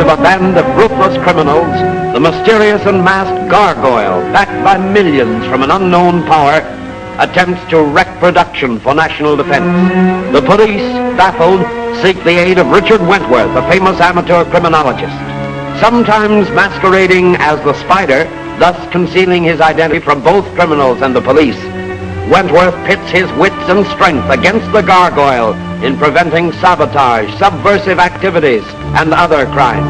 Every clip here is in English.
of a band of ruthless criminals, the mysterious and masked gargoyle, backed by millions from an unknown power, attempts to wreak production for national defense. The police, baffled, seek the aid of Richard Wentworth, a famous amateur criminologist. Sometimes masquerading as the Spider, thus concealing his identity from both criminals and the police, Wentworth pits his wits and strength against the gargoyle in preventing sabotage, subversive activities, and other crimes.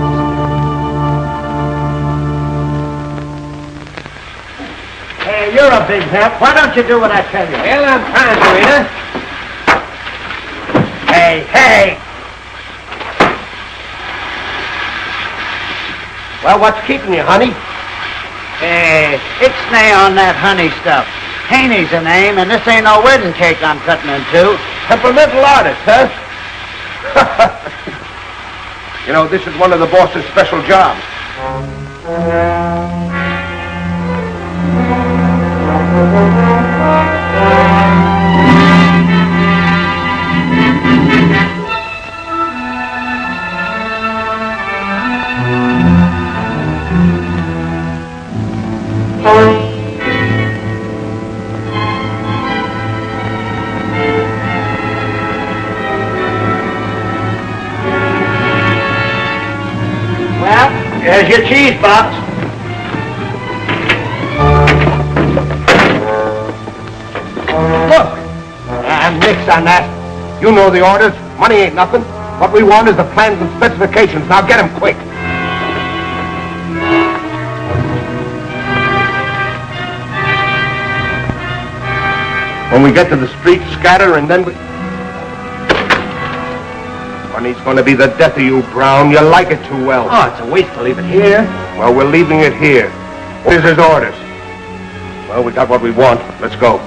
Hey, you're a big help. Why don't you do what I tell you? Well, I'm trying to, Rita. Hey! Well, what's keeping you, honey? Ixnay on that honey stuff. Haney's the name, and this ain't no wedding cake I'm cutting in two. Temperamental artist, huh? You know, this is one of the boss's special jobs. There's your cheese box. Look, I'm nix on that. You know the orders. Money ain't nothing. What we want is the plans and specifications. Now get them quick. When we get to the street, scatter, and then we... Money's going to be the death of you, Brown. You like it too well. Oh, it's a waste to leave it here. Well, we're leaving it here. Here's his orders. Well, we got what we want. Let's go.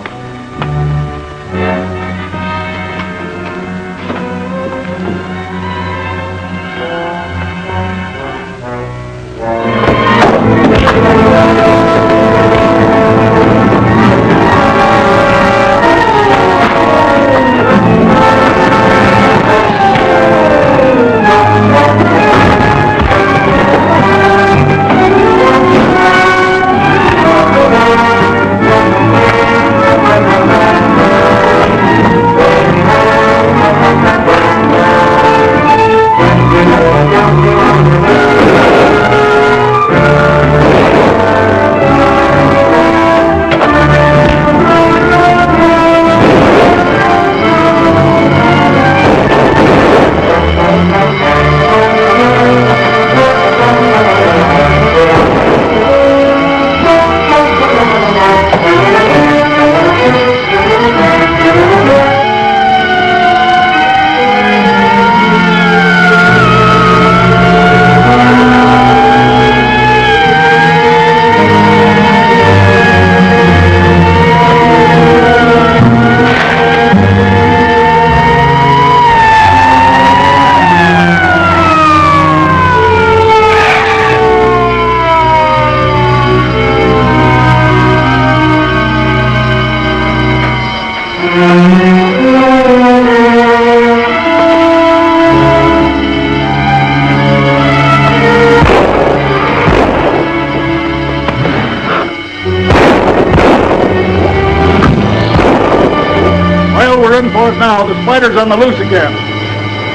Now, the spider's on the loose again.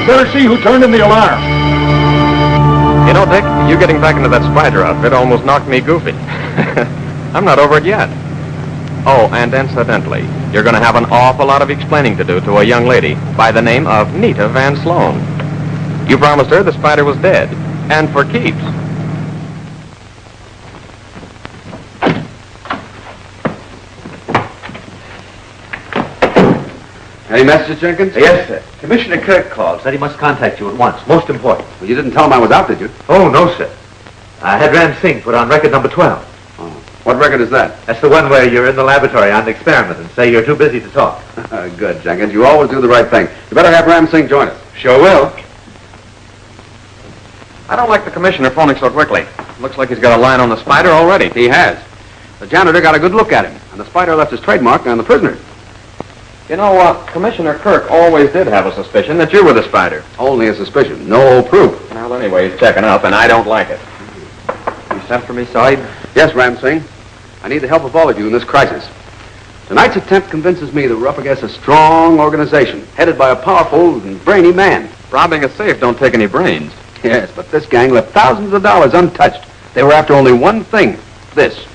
Better see who turned in the alarm. You know, Dick, you getting back into that spider outfit almost knocked me goofy. I'm not over it yet. Oh, and incidentally, you're going to have an awful lot of explaining to do to a young lady by the name of Nita Van Sloan. You promised her the spider was dead, and for keeps. Any messages, Jenkins? Yes, sir. Commissioner Kirk called. Said he must contact you at once. Most important. Well, you didn't tell him I was out, did you? Oh, no, sir. I had Ram Singh put on record number 12. Oh. What record is that? That's the one where you're in the laboratory on the experiment and say you're too busy to talk. Good, Jenkins. You always do the right thing. You better have Ram Singh join us. Sure will. I don't like the commissioner phoning so quickly. Looks like he's got a line on the spider already. He has. The janitor got a good look at him, and the spider left his trademark on the prisoner. You know, Commissioner Kirk always did have a suspicion that you were the spider. Only a suspicion. No proof. Now, Well, anyway, he's checking up, and I don't like it. You sent for me, Sahib? Yes, Ram Singh. I need the help of all of you in this crisis. Tonight's attempt convinces me that we're up against a strong organization, headed by a powerful and brainy man. Robbing a safe don't take any brains. Yes, but this gang left thousands of dollars untouched. They were after only one thing, this.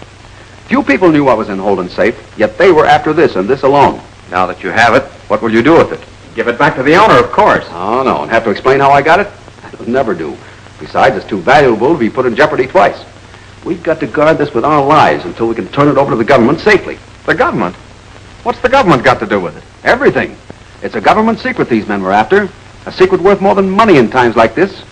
Few people knew what was in Holden's safe, yet they were after this and this alone. Now that you have it, what will you do with it? Give it back to the owner, of course. Oh, no, and have to explain how I got it? That would never do. Besides, it's too valuable to be put in jeopardy twice. We've got to guard this with our lives until we can turn it over to the government safely. The government? What's the government got to do with it? Everything. It's a government secret these men were after. A secret worth more than money in times like this.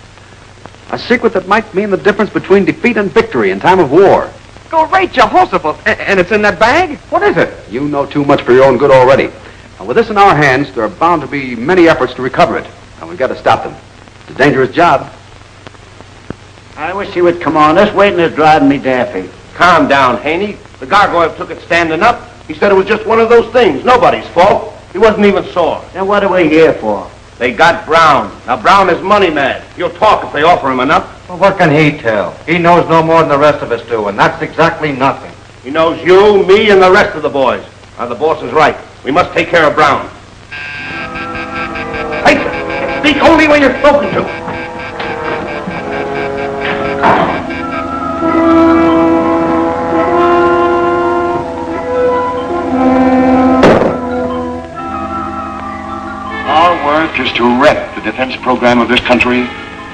A secret that might mean the difference between defeat and victory in time of war. Great Jehoshaphat! And it's in that bag? What is it? You know too much for your own good already. And with this in our hands, there are bound to be many efforts to recover it. And we've got to stop them. It's a dangerous job. I wish he would come on. This waiting is driving me daffy. Calm down, Haney. The gargoyle took it standing up. He said it was just one of those things. Nobody's fault. He wasn't even sore. Then what are we here for? They got Brown. Now, Brown is money mad. He'll talk if they offer him enough. Well, what can he tell? He knows no more than the rest of us do, and that's exactly nothing. He knows you, me, and the rest of the boys. Now, the boss is right. We must take care of Brown. Hey, speak only when you're spoken to. Our work is to wreck the defense program of this country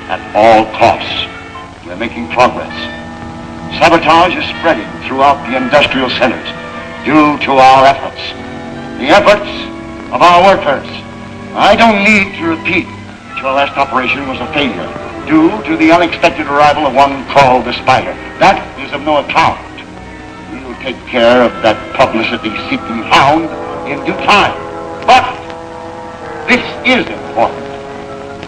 at all costs. We're making progress. Sabotage is spreading throughout the industrial centers due to our efforts. The efforts of our workers. I don't need to repeat that your last operation was a failure due to the unexpected arrival of one called the Spider. That is of no account. We will take care of that publicity-seeking hound in due time. But this is important.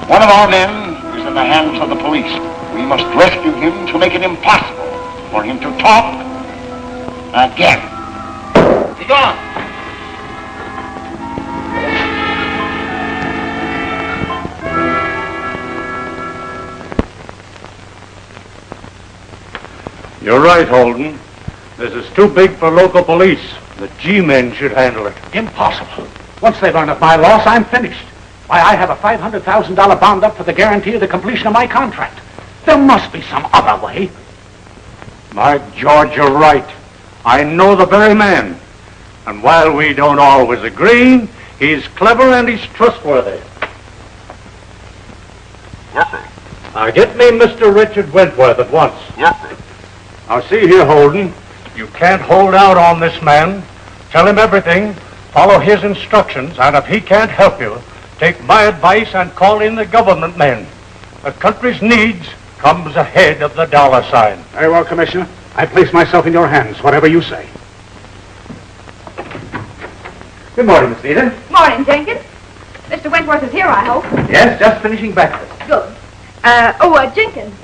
One of our men is in the hands of the police. We must rescue him to make it impossible for him to talk again. Be gone. You're right, Holden. This is too big for local police. The G-men should handle it. Impossible. Once they learn of my loss, I'm finished. Why, I have a $500,000 bond up for the guarantee of the completion of my contract. There must be some other way. My George, you're right. I know the very man. And while we don't always agree, he's clever and he's trustworthy. Yes, sir. Now get me Mr. Richard Wentworth at once. Yes, sir. Now see here, Holden. You can't hold out on this man. Tell him everything. Follow his instructions, and if he can't help you, take my advice and call in the government men. The country's needs comes ahead of the dollar sign. Very well, Commissioner. I place myself in your hands, whatever you say. Good morning, Miss Nita. Morning, Jenkins. Mr. Wentworth is here, I hope. Yes, just finishing breakfast. Good. Jenkins,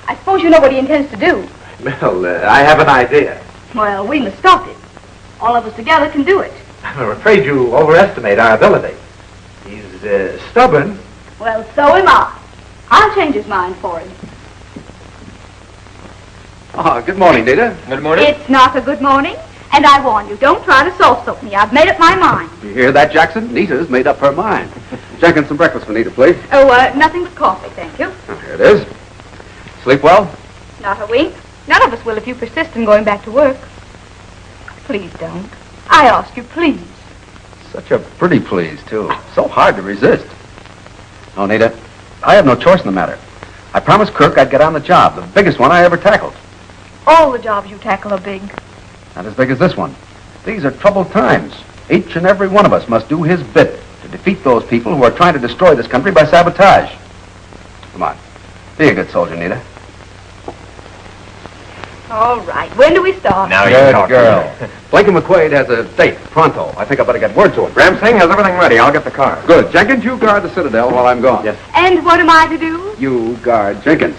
I suppose you know what he intends to do. Well, I have an idea. Well, we must stop him. All of us together can do it. I'm afraid you overestimate our ability. He's stubborn. Well, so am I. I'll change his mind for him. Oh, good morning, Nita. Good morning. It's not a good morning, and I warn you, don't try to soft-soap me. I've made up my mind. You hear that, Jackson? Nita's made up her mind. Jenkins, some breakfast for Nita, please. Nothing but coffee, thank you. Oh, here it is. Sleep well? Not a wink. None of us will if you persist in going back to work. Please don't. I ask you, please. Such a pretty please, too. So hard to resist. Oh, Nita, I have no choice in the matter. I promised Kirk I'd get on the job, the biggest one I ever tackled. All the jobs you tackle are big. Not as big as this one. These are troubled times. Each and every one of us must do his bit to defeat those people who are trying to destroy this country by sabotage. Come on. Be a good soldier, Nita. All right. When do we start? Now Good talk girl. Blake and McQuaid has a date, pronto. I think I better get word to him. Ram Singh has everything ready. I'll get the car. Good. Jenkins, you guard the Citadel while I'm gone. Yes. And what am I to do? You guard Jenkins.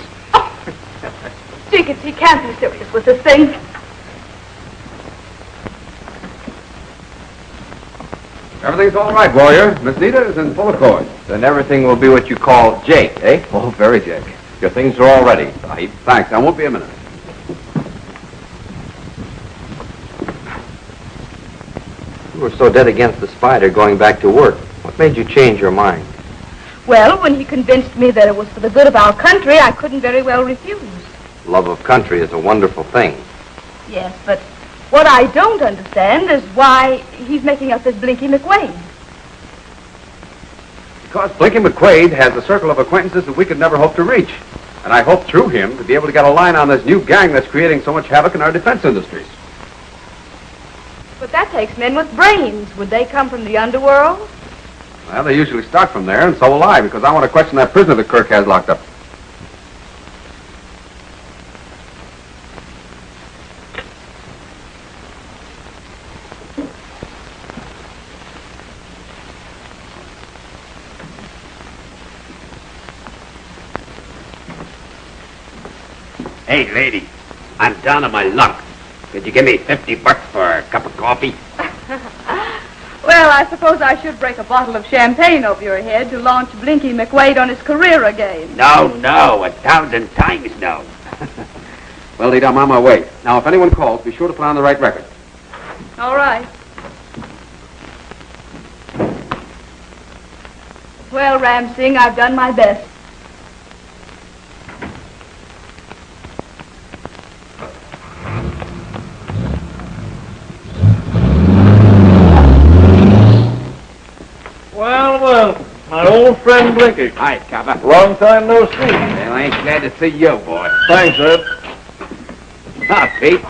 Jenkins, he can't be serious with this thing. Everything's all right, warrior. Miss Nita is in full accord. Then everything will be what you call Jake, eh? Oh, very Jake. Your things are all ready, Sahib. Thanks. I won't be a minute. You were so dead against the spider going back to work. What made you change your mind? Well, when he convinced me that it was for the good of our country, I couldn't very well refuse. Love of country is a wonderful thing. Yes, but what I don't understand is why he's making up this Blinky McQuaid. Because Blinky McQuaid has a circle of acquaintances that we could never hope to reach. And I hope through him to be able to get a line on this new gang that's creating so much havoc in our defense industries. But that takes men with brains. Would they come from the underworld? Well, they usually start from there, and so will I, because I want to question that prisoner that Kirk has locked up. Hey, lady, I'm down on my luck. Could you give me $50 for a cup of coffee? Well, I suppose I should break a bottle of champagne over your head to launch Blinky McQuaid on his career again. No, 1,000 times no. Well, Lita, I'm on my way. Now, if anyone calls, be sure to put on the right record. All right. Well, Ram Singh, I've done my best. Well, my old friend Blinky. Hi, Copper. Long time no see. Well, I ain't glad to see you, boy. Thanks, Ed. Ah, Pete.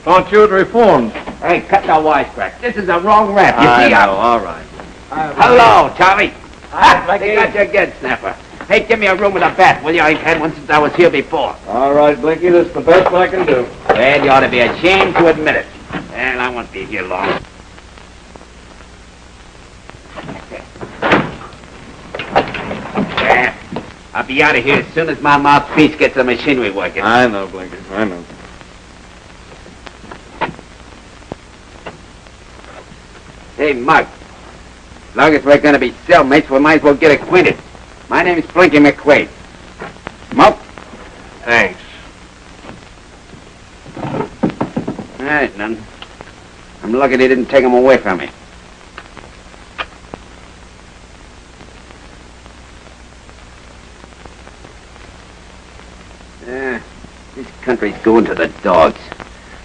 Thought you'd reformed. Hey, cut the wisecrack. This is the wrong rap. You see, all right. Hello, Charlie. Hi, They got you again, Snapper. Hey, give me a room with a bat, will you? I ain't had one since I was here before. All right, Blinky, this is the best I can do. Well, you ought to be ashamed to admit it. Well, I won't be here long. Yeah, I'll be out of here as soon as my mouthpiece gets the machinery working. I know, Blinky, I know. Hey, Mug. As long as we're going to be cellmates, we might as well get acquainted. My name's Blinky McQuaid. Smoke? Thanks. All right, none. I'm lucky they didn't take him away from me. This country's going to the dogs.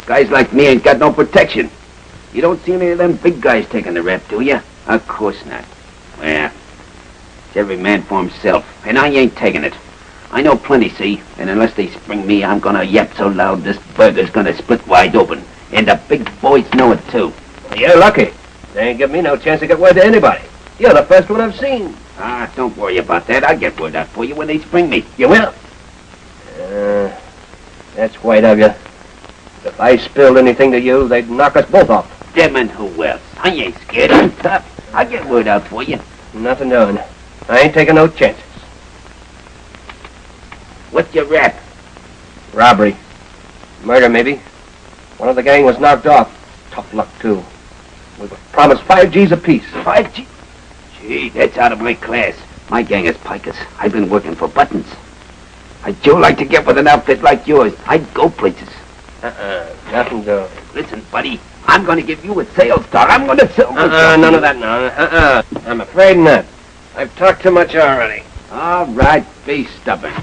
Guys like me ain't got no protection. You don't see any of them big guys taking the rap, do you? Of course not. Well, it's every man for himself, and I ain't taking it. I know plenty, see, and unless they spring me, I'm gonna yap so loud this burger's gonna split wide open. And the big boys know it, too. You're lucky. They ain't give me no chance to get word to anybody. You're the first one I've seen. Ah, don't worry about that. I'll get word out for you when they spring me. You will? That's white of you. If I spilled anything to you, they'd knock us both off. Them and who else? I ain't scared. I'm tough. I'll get word out for you. Nothing doing. I ain't taking no chances. What's your rap? Robbery. Murder, maybe. One of the gang was knocked off. Tough luck, too. We were promised 5 G's apiece. 5 G? Gee, that's out of my class. My gang is pikers. I've been working for buttons. I'd sure like to get with an outfit like yours. I'd go places. Nothing doing. Listen, buddy, I'm going to give you a sales start. I'm going to sell myself. None of that now. I'm afraid not. I've talked too much already. All right, be stubborn.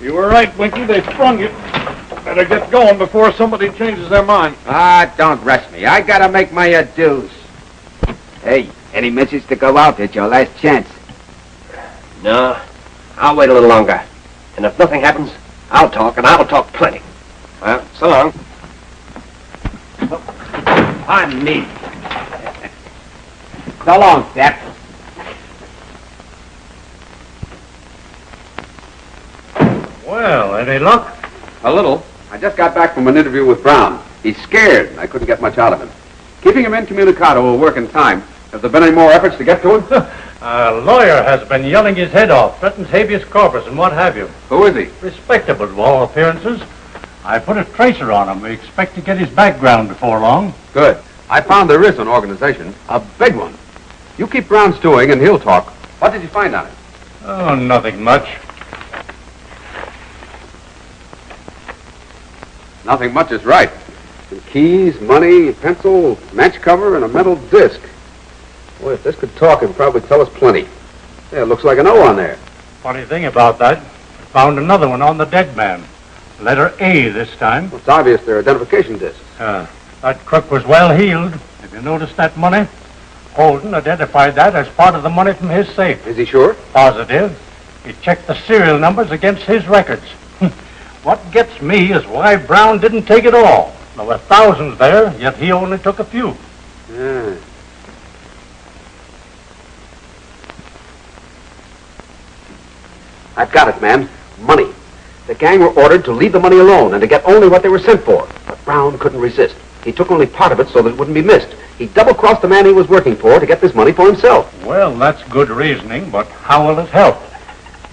You were right, Blinky. They sprung you. Better get going before somebody changes their mind. Ah, don't rush me. I gotta make my dues. Hey, any message to go out? It's your last chance. No. I'll wait a little longer. And if nothing happens, I'll talk, and I'll talk plenty. Well, so long. Pardon me. So long, Sap. Well, any luck? A little. I just got back from an interview with Brown. He's scared, and I couldn't get much out of him. Keeping him incommunicado will work in time. Have there been any more efforts to get to him? A lawyer has been yelling his head off, threatens habeas corpus and what have you. Who is he? Respectable to all appearances. I put a tracer on him. We expect to get his background before long. Good. I found there is an organization, a big one. You keep Brown stewing and he'll talk. What did you find on it? Oh, nothing much. Nothing much is right. Some keys, money, pencil, match cover, and a metal disc. Boy, if this could talk, it'd probably tell us plenty. Yeah, it looks like an O on there. Funny thing about that, I found another one on the dead man. Letter A this time. Well, it's obvious they're identification discs. That crook was well heeled. If you notice that money, Holden identified that as part of the money from his safe. Is he sure? Positive. He checked the serial numbers against his records. What gets me is why Brown didn't take it all. There were thousands there, yet he only took a few. Yeah. I've got it, man. Money. The gang were ordered to leave the money alone and to get only what they were sent for. But Brown couldn't resist. He took only part of it so that it wouldn't be missed. He double-crossed the man he was working for to get this money for himself. Well, that's good reasoning, but how will it help?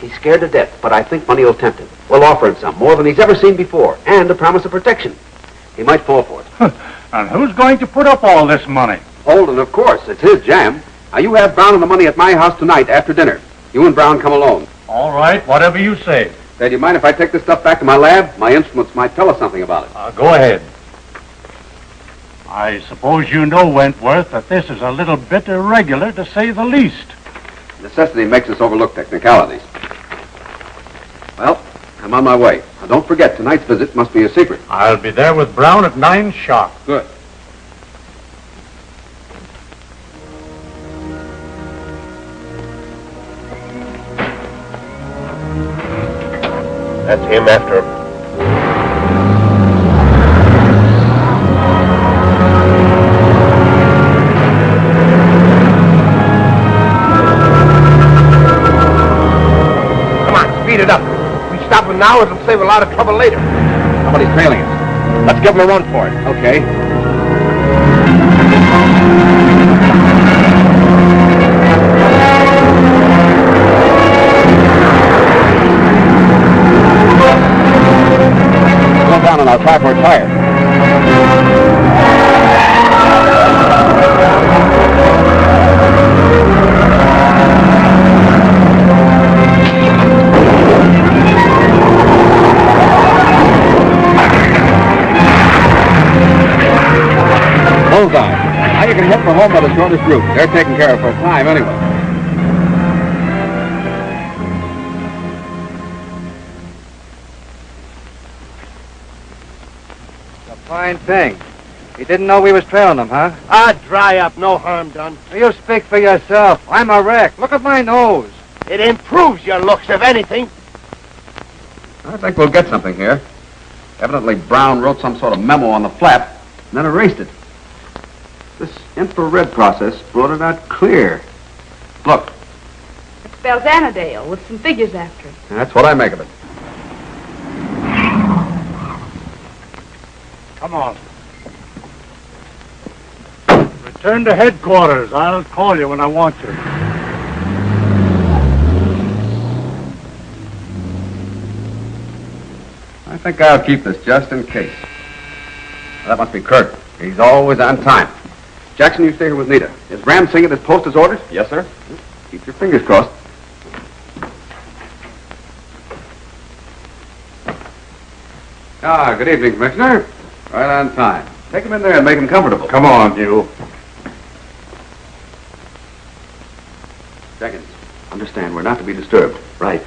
He's scared to death, but I think money will tempt him. We'll offer him some, more than he's ever seen before, and a promise of protection. He might fall for it. And who's going to put up all this money? Holden, of course. It's his jam. Now, you have Brown and the money at my house tonight after dinner. You and Brown come alone. All right, whatever you say. Say, do you mind if I take this stuff back to my lab? My instruments might tell us something about it. Go ahead. I suppose you know, Wentworth, that this is a little bit irregular, to say the least. Necessity makes us overlook technicalities. Well, I'm on my way. Now, don't forget, tonight's visit must be a secret. I'll be there with Brown at 9 sharp. Good. That's him after him. Come on, speed it up. If we stop him now, it'll save a lot of trouble later. Somebody's trailing us. Let's give him a run for it. Okay. Down and I'll try for a tire. Bullseye. Now you can head for home by the shortest route. They're taken care of for a time anyway. Fine thing. You didn't know we was trailing them, huh? Dry up. No harm done. You speak for yourself. I'm a wreck. Look at my nose. It improves your looks, if anything. I think we'll get something here. Evidently Brown wrote some sort of memo on the flap and then erased it. This infrared process brought it out clear. Look. It spells Annandale with some figures after it. That's what I make of it. Come on. Return to headquarters. I'll call you when I want you. I think I'll keep this just in case. That must be Kirk. He's always on time. Jackson, you stay here with Nita. Is Ram Singh at his post as ordered? Yes, sir. Keep your fingers crossed. Good evening, Commissioner. Right on time. Take him in there and make him comfortable. Come on, you. Seconds. Understand, we're not to be disturbed. Right.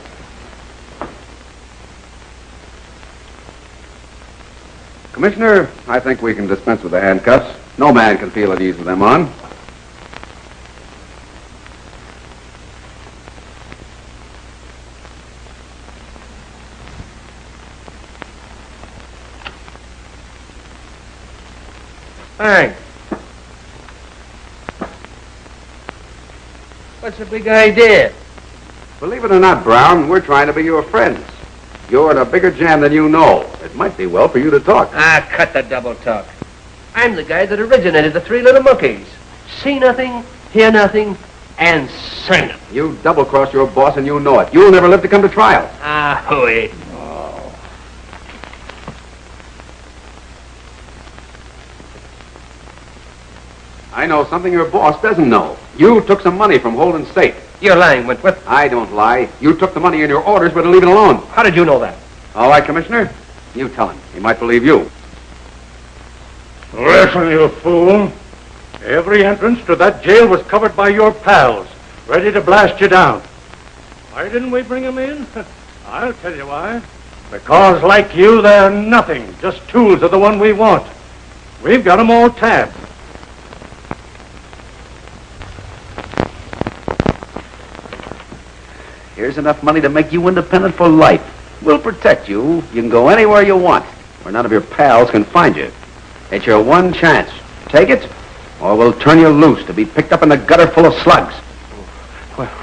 Commissioner, I think we can dispense with the handcuffs. No man can feel at ease with them on. Thanks. What's the big idea? Believe it or not, Brown, we're trying to be your friends. You're in a bigger jam than you know. It might be well for you to talk. Cut the double talk. I'm the guy that originated the Three Little Monkeys. See nothing, hear nothing, and certain. You double-crossed your boss and you know it. You'll never live to come to trial. Ah, wait. I know something your boss doesn't know. You took some money from Holden's safe. You're lying, Wentworth. I don't lie. You took the money in your orders, but leave it alone. How did you know that? All right, Commissioner. You tell him. He might believe you. Listen, you fool. Every entrance to that jail was covered by your pals, ready to blast you down. Why didn't we bring them in? I'll tell you why. Because, like you, they're nothing. Just tools of the one we want. We've got them all tabbed. Here's enough money to make you independent for life. We'll protect you. You can go anywhere you want, where none of your pals can find you. It's your one chance. Take it, or we'll turn you loose to be picked up in the gutter full of slugs.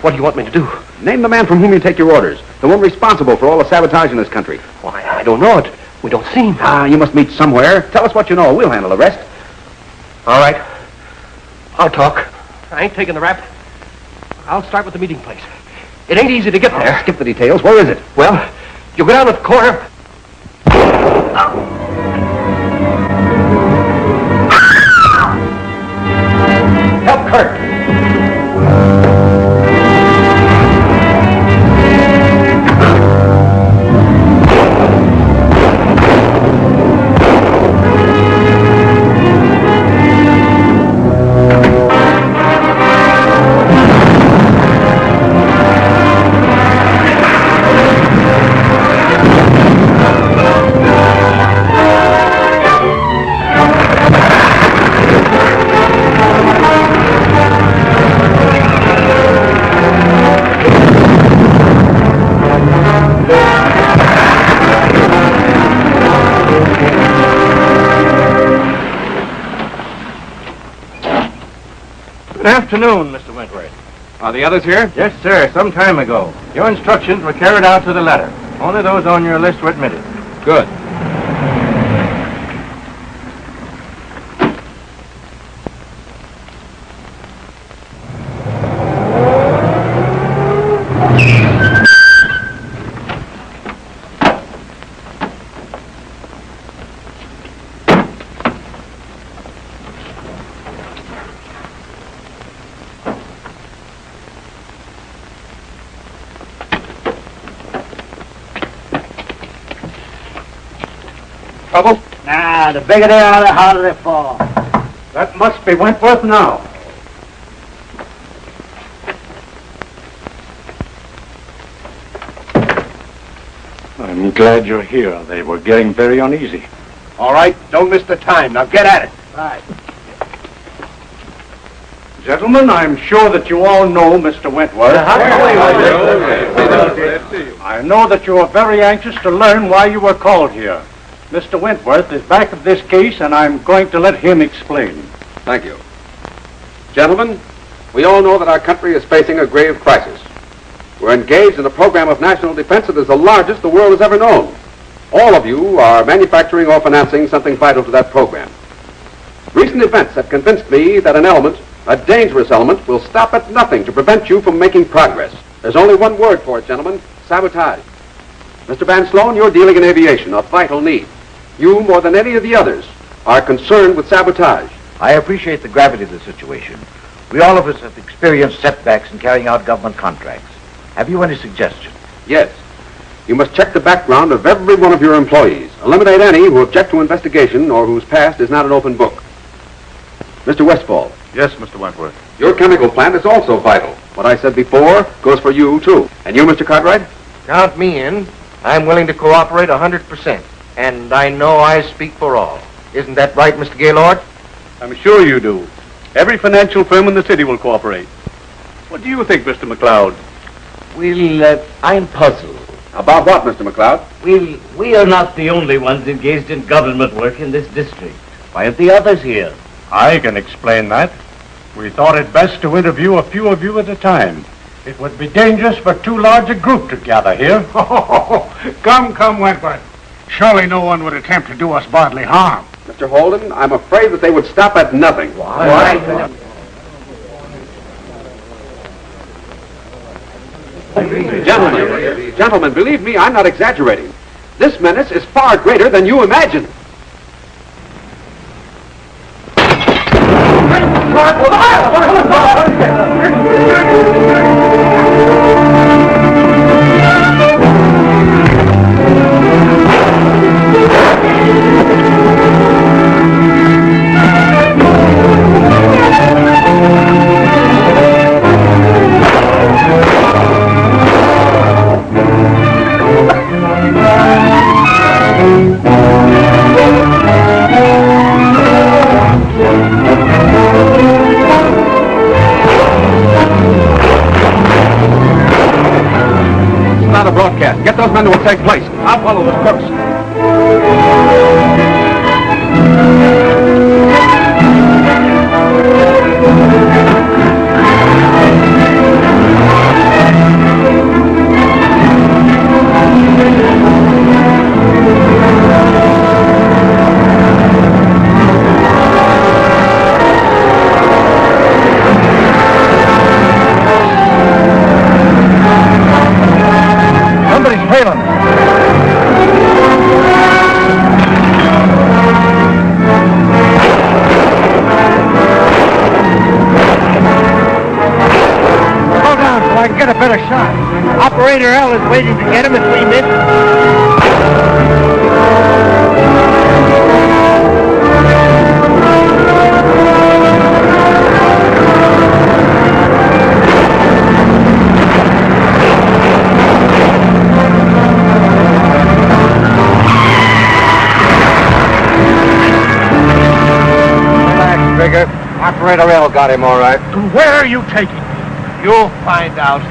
What do you want me to do? Name the man from whom you take your orders, the one responsible for all the sabotage in this country. Why, I don't know it. We don't see him. You must meet somewhere. Tell us what you know. We'll handle the rest. All right. I'll talk. I ain't taking the rap. I'll start with the meeting place. It ain't easy to get there. Skip the details. Where is it? Well, you go down to the corner. Help Kirk. Good afternoon, Mr. Wentworth. Are the others here? Yes, sir, some time ago. Your instructions were carried out to the letter. Only those on your list were admitted. Good. Trouble? Nah, the bigger they are, the harder they fall. That must be Wentworth now. I'm glad you're here. They were getting very uneasy. All right, don't miss the time. Now get at it. Right. Gentlemen, I'm sure that you all know Mr. Wentworth. I know that you are very anxious to learn why you were called here. Mr. Wentworth is back of this case, and I'm going to let him explain. Thank you. Gentlemen, we all know that our country is facing a grave crisis. We're engaged in a program of national defense that is the largest the world has ever known. All of you are manufacturing or financing something vital to that program. Recent events have convinced me that an element, a dangerous element, will stop at nothing to prevent you from making progress. There's only one word for it, gentlemen: sabotage. Mr. Van Sloan, you're dealing in aviation, a vital need. You, more than any of the others, are concerned with sabotage. I appreciate the gravity of the situation. We all of us have experienced setbacks in carrying out government contracts. Have you any suggestions? Yes. You must check the background of every one of your employees. Eliminate any who object to investigation or whose past is not an open book. Mr. Westfall. Yes, Mr. Wentworth. Your chemical plant is also vital. What I said before goes for you, too. And you, Mr. Cartwright? Count me in. I'm willing to cooperate 100%. And I know I speak for all. Isn't that right, Mr. Gaylord? I'm sure you do. Every financial firm in the city will cooperate. What do you think, Mr. McLeod? I'm puzzled. About what, Mr. McLeod? We are not the only ones engaged in government work in this district. Why aren't the others here? I can explain that. We thought it best to interview a few of you at a time. It would be dangerous for too large a group to gather here. Come, Wentworth. Surely no one would attempt to do us bodily harm. Mr. Holden, I'm afraid that they would stop at nothing. Why? Gentlemen, believe me, I'm not exaggerating. This menace is far greater than you imagine. Get those men to a safe place. I'll follow the crooks. Operator L is waiting to get him if we miss. Relax, Trigger. Operator L got him all right. Where are you taking me? You'll find out.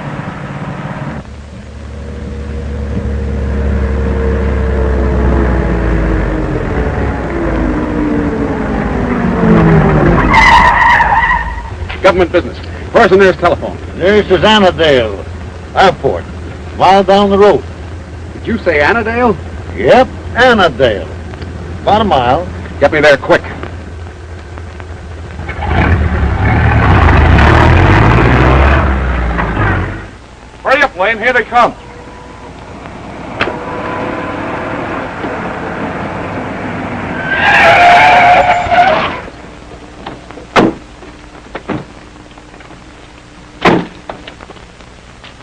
Government business. Where's the nearest telephone? Nearest is Annandale Airport. A mile down the road. Did you say Annandale? Yep, Annandale. About a mile. Get me there quick. Hurry up, Lane. Here they come.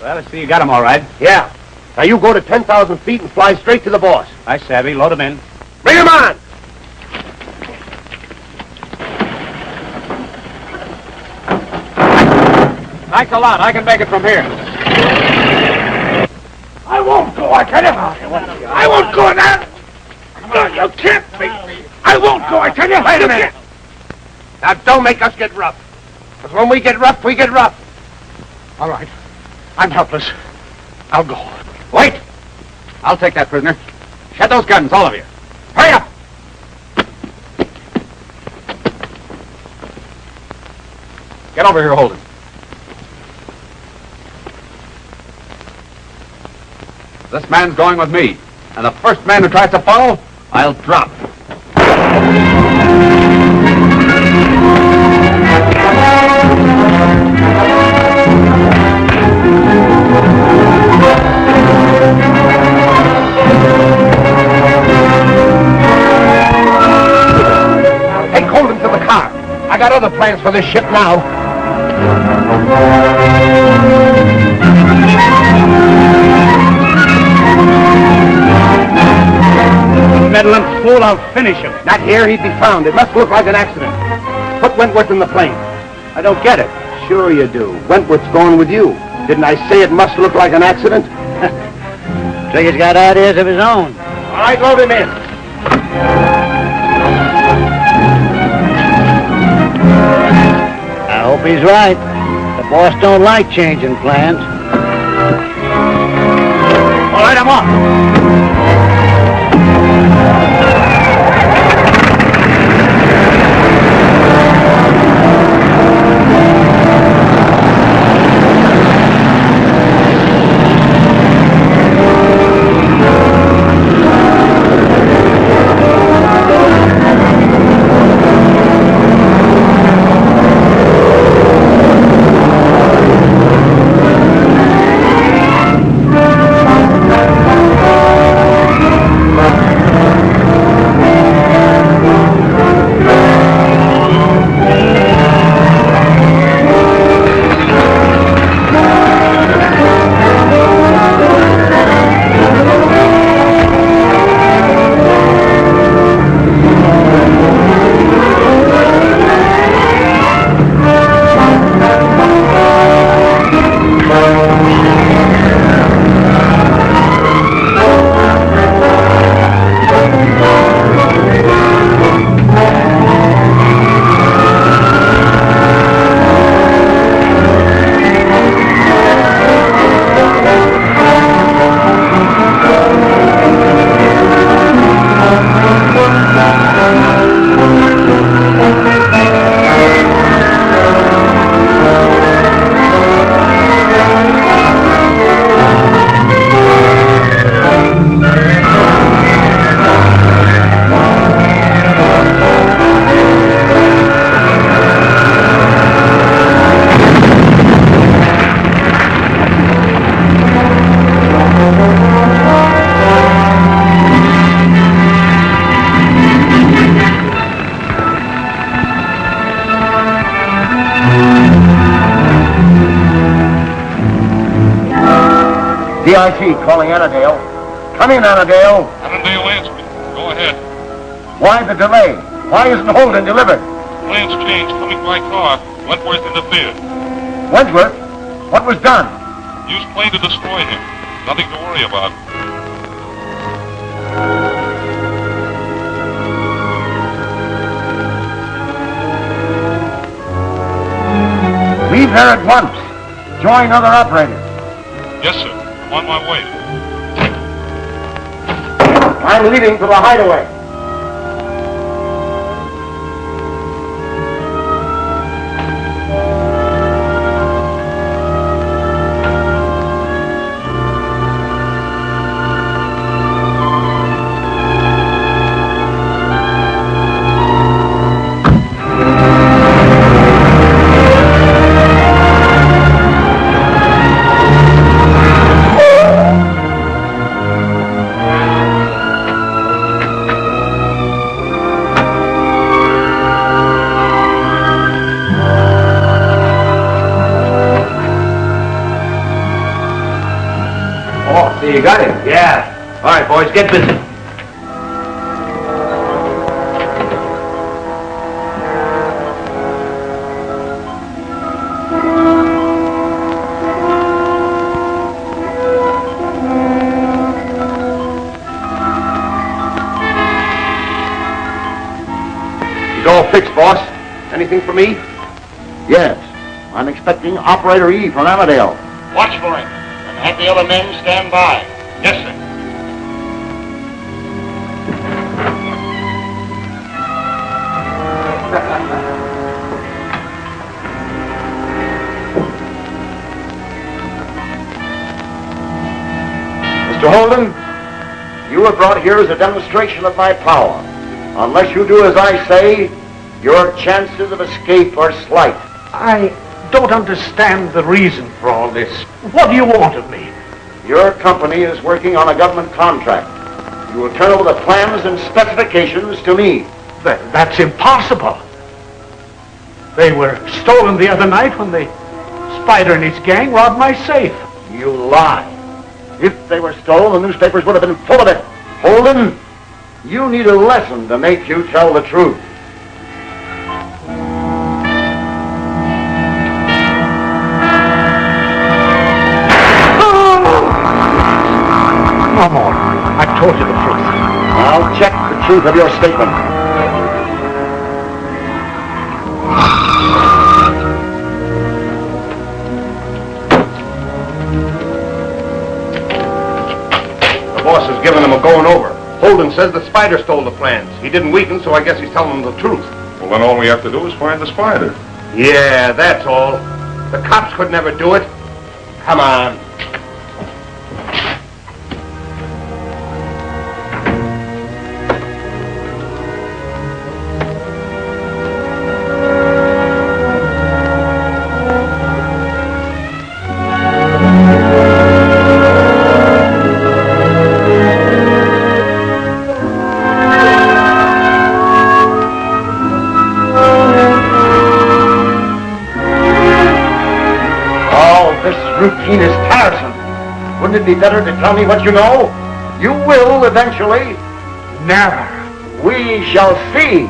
Well, I see you got him all right. Yeah. Now you go to 10,000 feet and fly straight to the boss. I savvy. Load him in. Bring him on! Thanks a lot. I can make it from here. I won't go, I tell you. I won't go now. You can't beat me. I won't go, I tell you. Wait a minute. Now don't make us get rough. Because when we get rough, we get rough. All right. I'm helpless. I'll go. Wait! I'll take that prisoner. Shed those guns, all of you. Hurry up! Get over here, Holden. This man's going with me. And the first man who tries to follow, I'll drop. Take Holden to the car. I got other plans for this ship now. Meddling fool, I'll finish him. Not here, he'd be found. It must look like an accident. Put Wentworth in the plane. I don't get it. Sure you do. Wentworth's going with you. Didn't I say it must look like an accident? Trigger's got ideas of his own. All right, load him in. I hope he's right. The boss don't like changing plans. All right, I'm off. DIT calling Annandale. Come in, Annandale. Annandale answering. Go ahead. Why the delay? Why isn't Holden delivered? Plans changed. Coming by car. Wentworth interfered. Wentworth? What was done? Used plane to destroy him. Nothing to worry about. Leave there at once. Join other operators. Yes, sir. I'm on my way. I'm leaving for the hideaway. You got him? Yeah. All right, boys, get busy. He's all fixed, boss. Anything for me? Yes. I'm expecting Operator E from Amadale. Watch for him. Have the other men stand by. Yes, sir. Mr. Holden, you were brought here as a demonstration of my power. Unless you do as I say, your chances of escape are slight. I don't understand the reason for all this. What do you want of me? Your company is working on a government contract. You will turn over the plans and specifications to me. That's impossible. They were stolen the other night when the Spider and his gang robbed my safe. You lie. If they were stolen, the newspapers would have been full of it. Holden, you need a lesson to make you tell the truth. No more. I've told you the truth. I'll check the truth of your statement. The boss has given him a going over. Holden says the Spider stole the plans. He didn't weaken, so I guess he's telling them the truth. Well, then all we have to do is find the Spider. Yeah, that's all. The cops could never do it. Come on. Routine is tiresome. Wouldn't it be better to tell me what you know? You will eventually. Never. We shall see.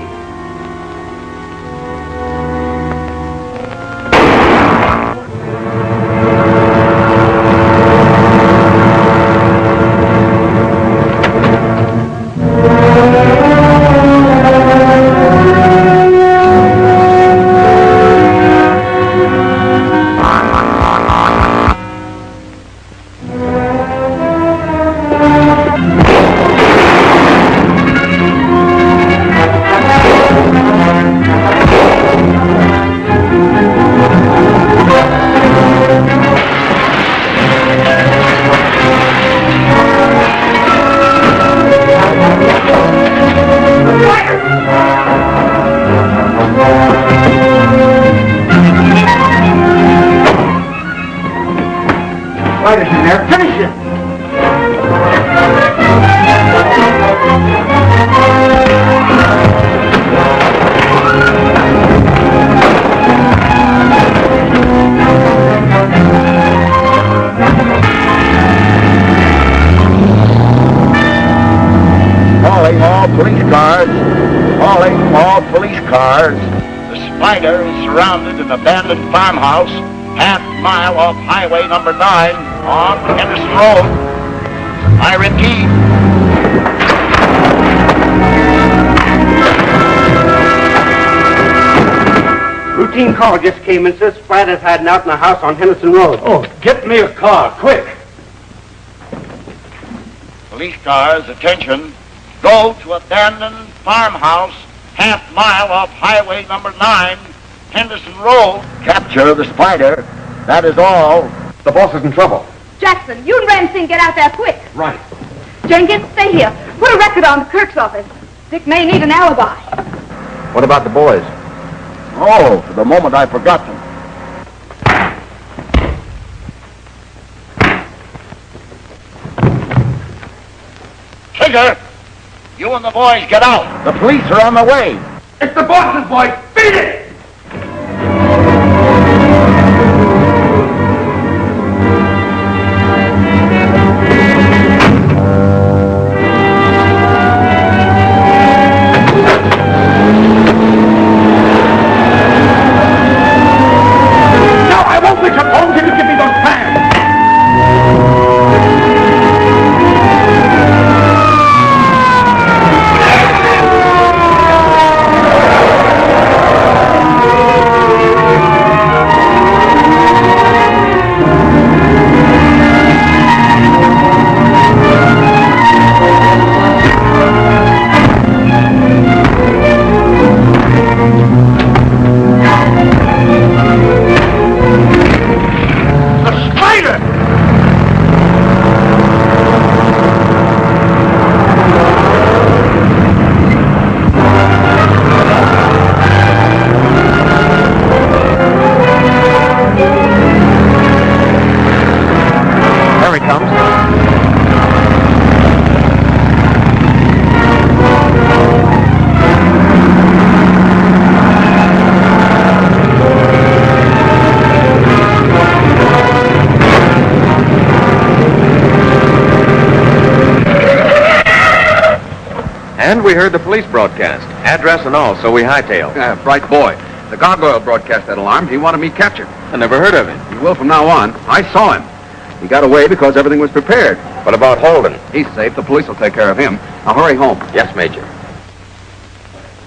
Spider's in there. Finish him! Spider is surrounded in an abandoned farmhouse, half-mile off Highway number 9 on Henderson Road. I repeat. Routine call just came in, sir. Spider's hiding out in a house on Henderson Road. Oh, get me a car, quick. Police cars, attention. Go to abandoned farmhouse, half-mile off Highway number 9, Henderson Road. Capture the Spider. That is all. The boss is in trouble. Jackson, you and Ramsey get out there quick. Right. Jenkins, stay here. Put a record on to Kirk's office. Dick may need an alibi. What about the boys? Oh, for the moment I forgot them. Trigger, you and the boys get out. The police are on the way. It's the boss's boy. Beat it! And we heard the police broadcast, address and all, so we hightailed. Yeah, bright boy. The Gárgula broadcast that alarm. He wanted me captured. I never heard of him. He will from now on. I saw him. He got away because everything was prepared. What about Holden? He's safe. The police will take care of him. Now hurry home. Yes, Major.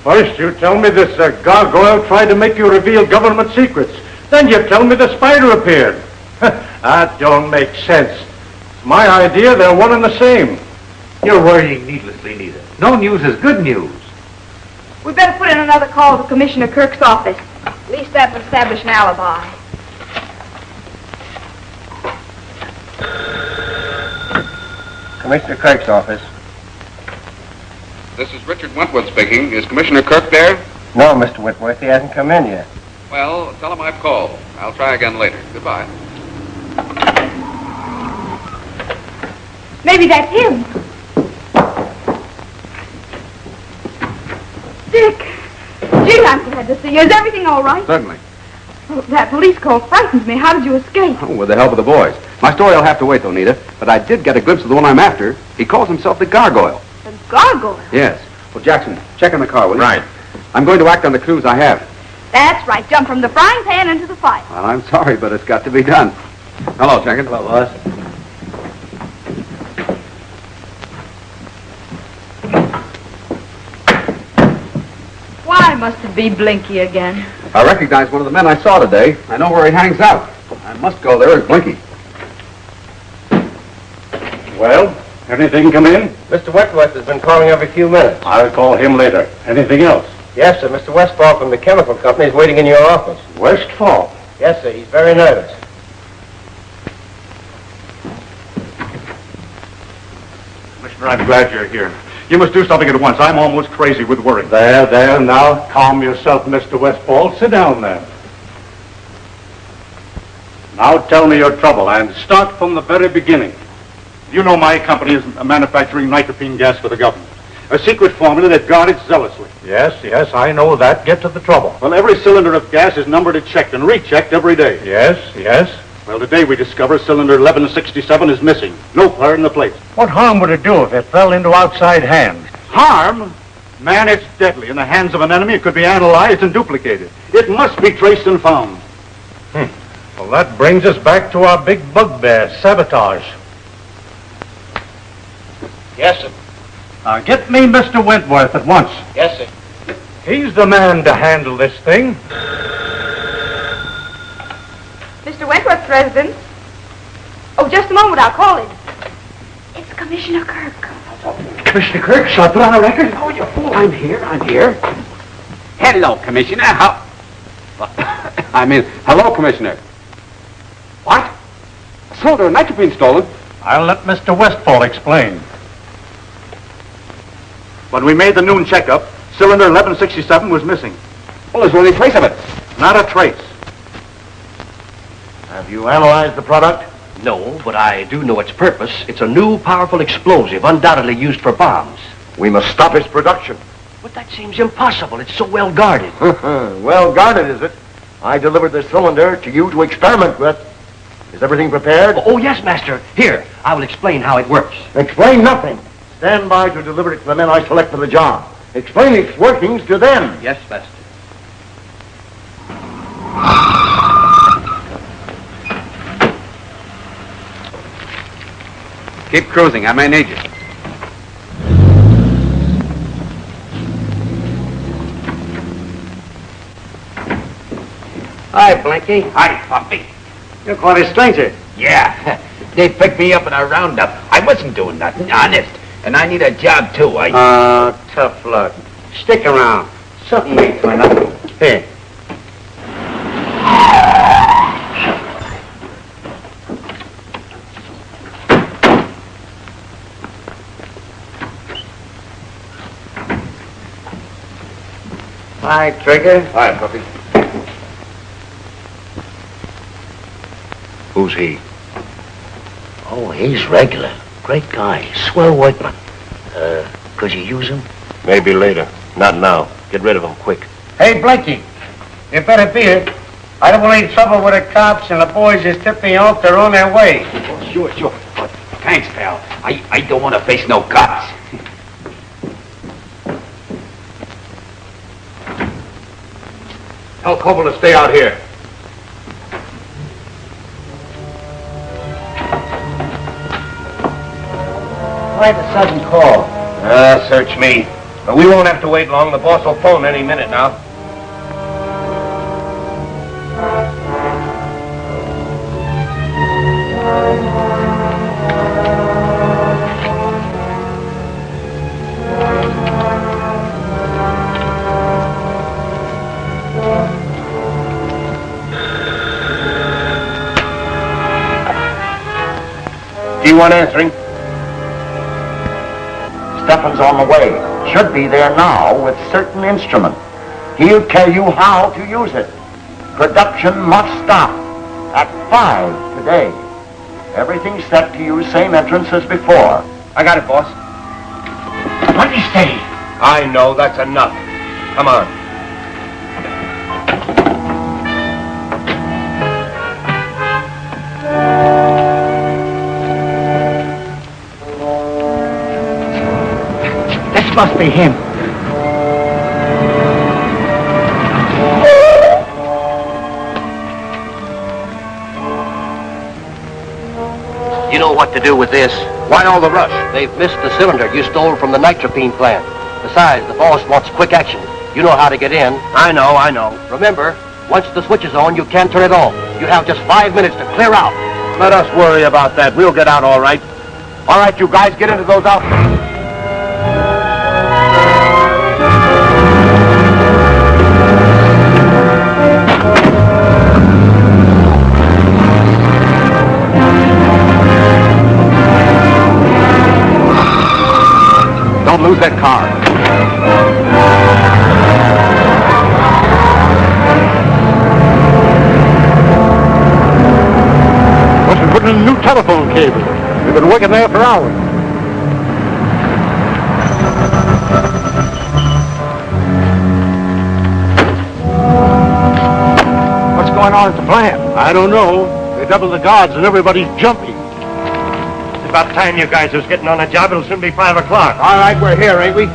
First, you tell me this Gárgula tried to make you reveal government secrets. Then you tell me the Spider appeared. That don't make sense. It's my idea they're one and the same. You're worrying needlessly, Nita. No news is good news. We better put in another call to Commissioner Kirk's office. At least that would establish an alibi. Commissioner Kirk's office. This is Richard Wentworth speaking. Is Commissioner Kirk there? No, Mr. Whitworth. He hasn't come in yet. Well, tell him I've called. I'll try again later. Goodbye. Maybe that's him. Dick. Gee, I'm glad to see you. Is everything all right? Certainly. Oh, that police call frightened me. How did you escape? Oh, with the help of the boys. My story will have to wait, though, Nita. But I did get a glimpse of the one I'm after. He calls himself the Gargoyle. The Gargoyle? Yes. Well, Jackson, check in the car, will you? Right. I'm going to act on the clues I have. That's right. Jump from the frying pan into the fire. Well, I'm sorry, but it's got to be done. Hello, Jenkins. Hello, boss. Why must it be Blinky again? I recognize one of the men I saw today. I know where he hangs out. I must go there as Blinky. Well, anything come in? Mr. Wentworth has been calling every few minutes. I'll call him later. Anything else? Yes, sir. Mr. Westfall from the chemical company is waiting in your office. Westfall? Yes, sir. He's very nervous. Commissioner, I'm glad you're here. You must do something at once. I'm almost crazy with worry. There, now. Calm yourself, Mr. Westfall. Sit down there. Now tell me your trouble, and start from the very beginning. You know my company is manufacturing nitropene gas for the government. A secret formula they've guarded zealously. Yes, I know that. Get to the trouble. Well, every cylinder of gas is numbered and checked and rechecked every day. Yes. Well, today we discover cylinder 1167 is missing. No fire in the place. What harm would it do if it fell into outside hands? Harm? Man, it's deadly. In the hands of an enemy, it could be analyzed and duplicated. It must be traced and found. Well, that brings us back to our big bugbear, sabotage. Yes, sir. Now, get me Mr. Wentworth at once. Yes, sir. He's the man to handle this thing. Mr. Wentworth's residence? Oh, just a moment. I'll call him. It's Commissioner Kirk. Commissioner Kirk, shall I put on a record? Oh, you fool. I'm here. Hello, Commissioner. Hello, Commissioner. What? A cylinder of nitrogen stolen? I'll let Mr. Westfall explain. When we made the noon checkup, cylinder 1167 was missing. Well, there's no any trace of it. Not a trace. Have you analyzed the product? No, but I do know its purpose. It's a new, powerful explosive, undoubtedly used for bombs. We must stop its production. But that seems impossible. It's so well guarded. Well guarded, is it? I delivered the cylinder to you to experiment with. Is everything prepared? Oh, yes, Master. Here, I will explain how it works. Explain nothing. Stand by to deliver it to the men I select for the job. Explain its workings to them. Yes, Master. Keep cruising. I may need you. Hi, Blinky. Hi, Puppy. You're quite a stranger. Yeah, they picked me up in a roundup. I wasn't doing nothing, honest. And I need a job, too. Tough luck. Stick around. Something may turn up. Here. Hi, Trigger. Hi, Puppy. Who's he? Oh, he's regular. Great guy. Swell workman. Could you use him? Maybe later. Not now. Get rid of him, quick. Hey, Blinky. You better beat it. I don't want any trouble with the cops, and the boys just tipped me off. They're on their way. Oh, sure. Thanks, pal. I don't want to face no cops. Tell Koval to stay out here. Why the sudden call? Search me. But we won't have to wait long. The boss will phone any minute now. D1 answering. Stephan's on the way. Should be there now with certain instrument. He'll tell you how to use it. Production must stop at 5 today. Everything's set to use same entrance as before. I got it, boss. What did he say? I know. That's enough. Come on. This must be him. You know what to do with this. Why all the rush? They've missed the cylinder you stole from the nitropene plant. Besides, the boss wants quick action. You know how to get in. I know. Remember, once the switch is on, you can't turn it off. You have just 5 minutes to clear out. Let us worry about that. We'll get out all right. All right, you guys, get into those outfits. Don't lose that car. Must be putting in a new telephone cable. We've been working there for hours. What's going on at the plant? I don't know. They doubled the guards and everybody's jumping. It's about time you guys was getting on the job. It'll soon be 5 o'clock. All right, we're here, ain't we?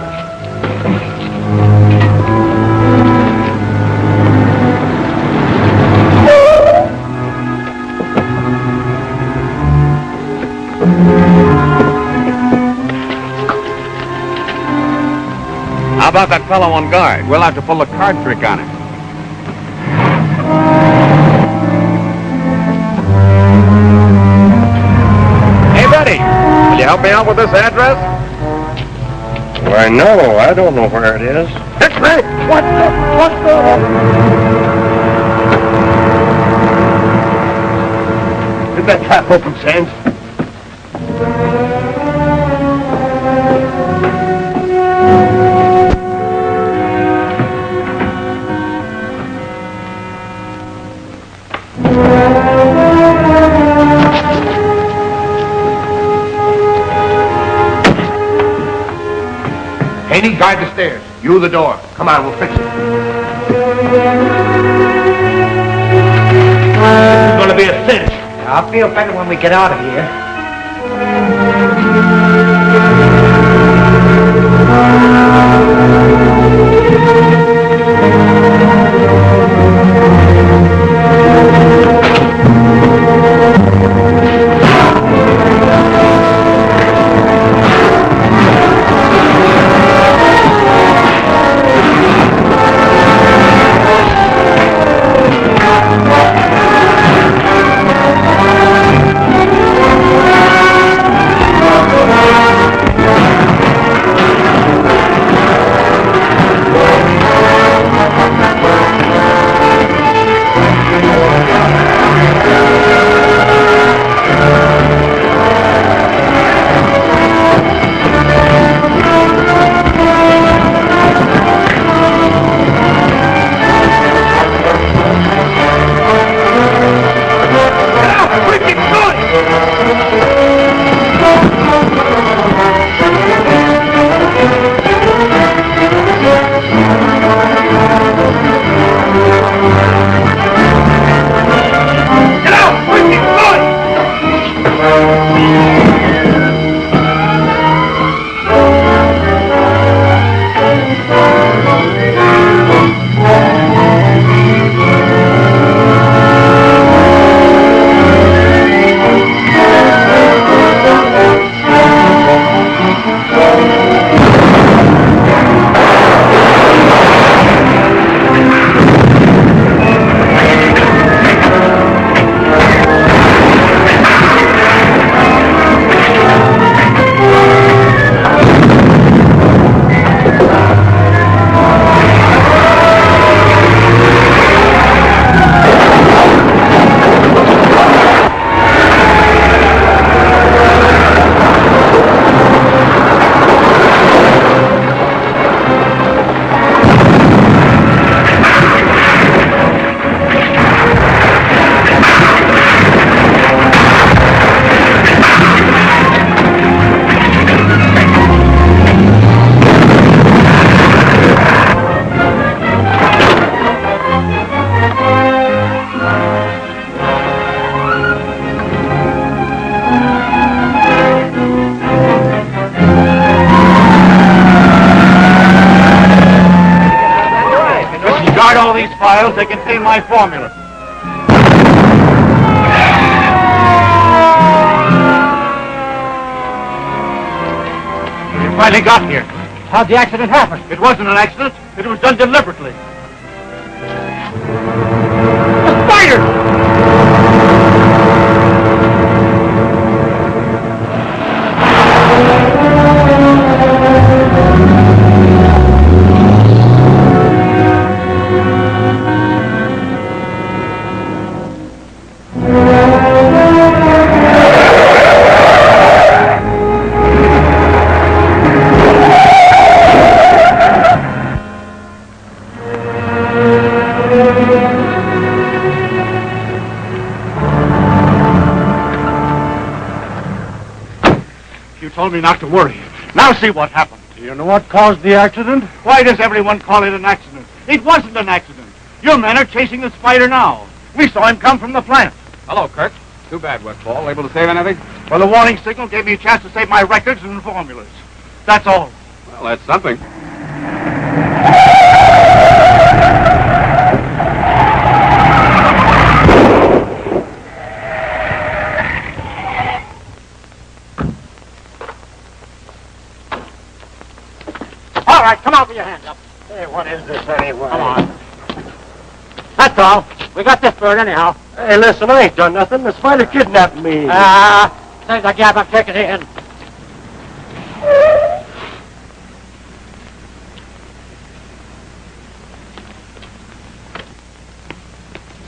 about that fellow on guard? We'll have to pull a card trick on him. Hey, Betty, will you help me out with this address? Why, no, I don't know where it is. It's me! What the... Get that trap open, Sands. Haney, guide the stairs. You the door. Come on, we'll fix it. This is going to be a cinch. I'll feel better when we get out of here. They contain my formula. You finally got here. How'd the accident happen? It wasn't an accident. It was done deliberately. The spider! Told me not to worry. Now see what happened. Do you know what caused the accident? Why does everyone call it an accident? It wasn't an accident. Your men are chasing the spider now. We saw him come from the plant. Hello, Kirk. Too bad, Westfall. Able to save anything? Well, the warning signal gave me a chance to save my records and formulas. That's all. Well, that's something. All right, come out with your hands this anyway? Come on. That's all. We got this bird anyhow. Hey, listen, I ain't done nothing. The spider kidnapped me. There's a gap. I'm taking it in.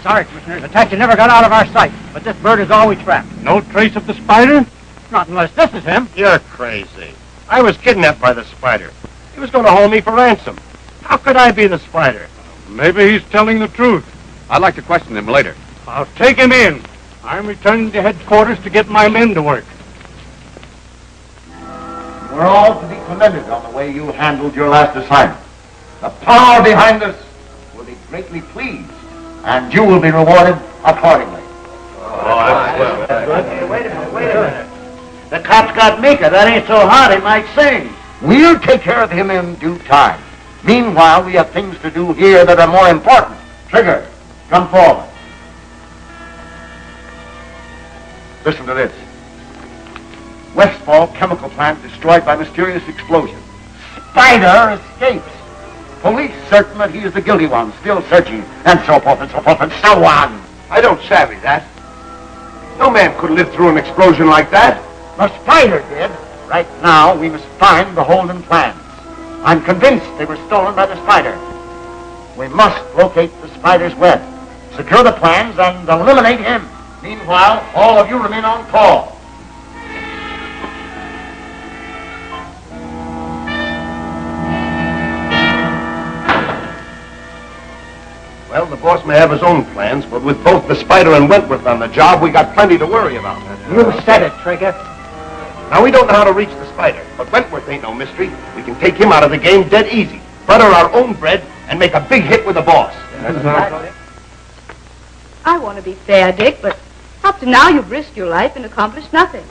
Sorry, Commissioner. The taxi never got out of our sight, but this bird is all we tracked. No trace of the spider? Not unless this is him. You're crazy. I was kidnapped by the spider. He was going to hold me for ransom. How could I be the spider? Maybe he's telling the truth. I'd like to question him later. I'll take him in. I'm returning to headquarters to get my men to work. We're all to be commended on the way you handled your last assignment. The power behind us will be greatly pleased, and you will be rewarded accordingly. Wait a minute. The cop's got Mika. That ain't so hot, he might sing. We'll take care of him in due time. Meanwhile, we have things to do here that are more important. Trigger, come forward. Listen to this. Westfall chemical plant destroyed by mysterious explosion. Spider escapes. Police certain that he is the guilty one, still searching, and so forth and so forth and so on. I don't savvy that. No man could live through an explosion like that. The spider did. Right now, we must find the Holden plans. I'm convinced they were stolen by the spider. We must locate the spider's web, secure the plans, and eliminate him. Meanwhile, all of you remain on call. Well, the boss may have his own plans, but with both the spider and Wentworth on the job, we got plenty to worry about. You said it, Trigger. Now, we don't know how to reach the spider, but Wentworth ain't no mystery. We can take him out of the game dead easy, butter our own bread, and make a big hit with the boss. I want to be fair, Dick, but up to now you've risked your life and accomplished nothing.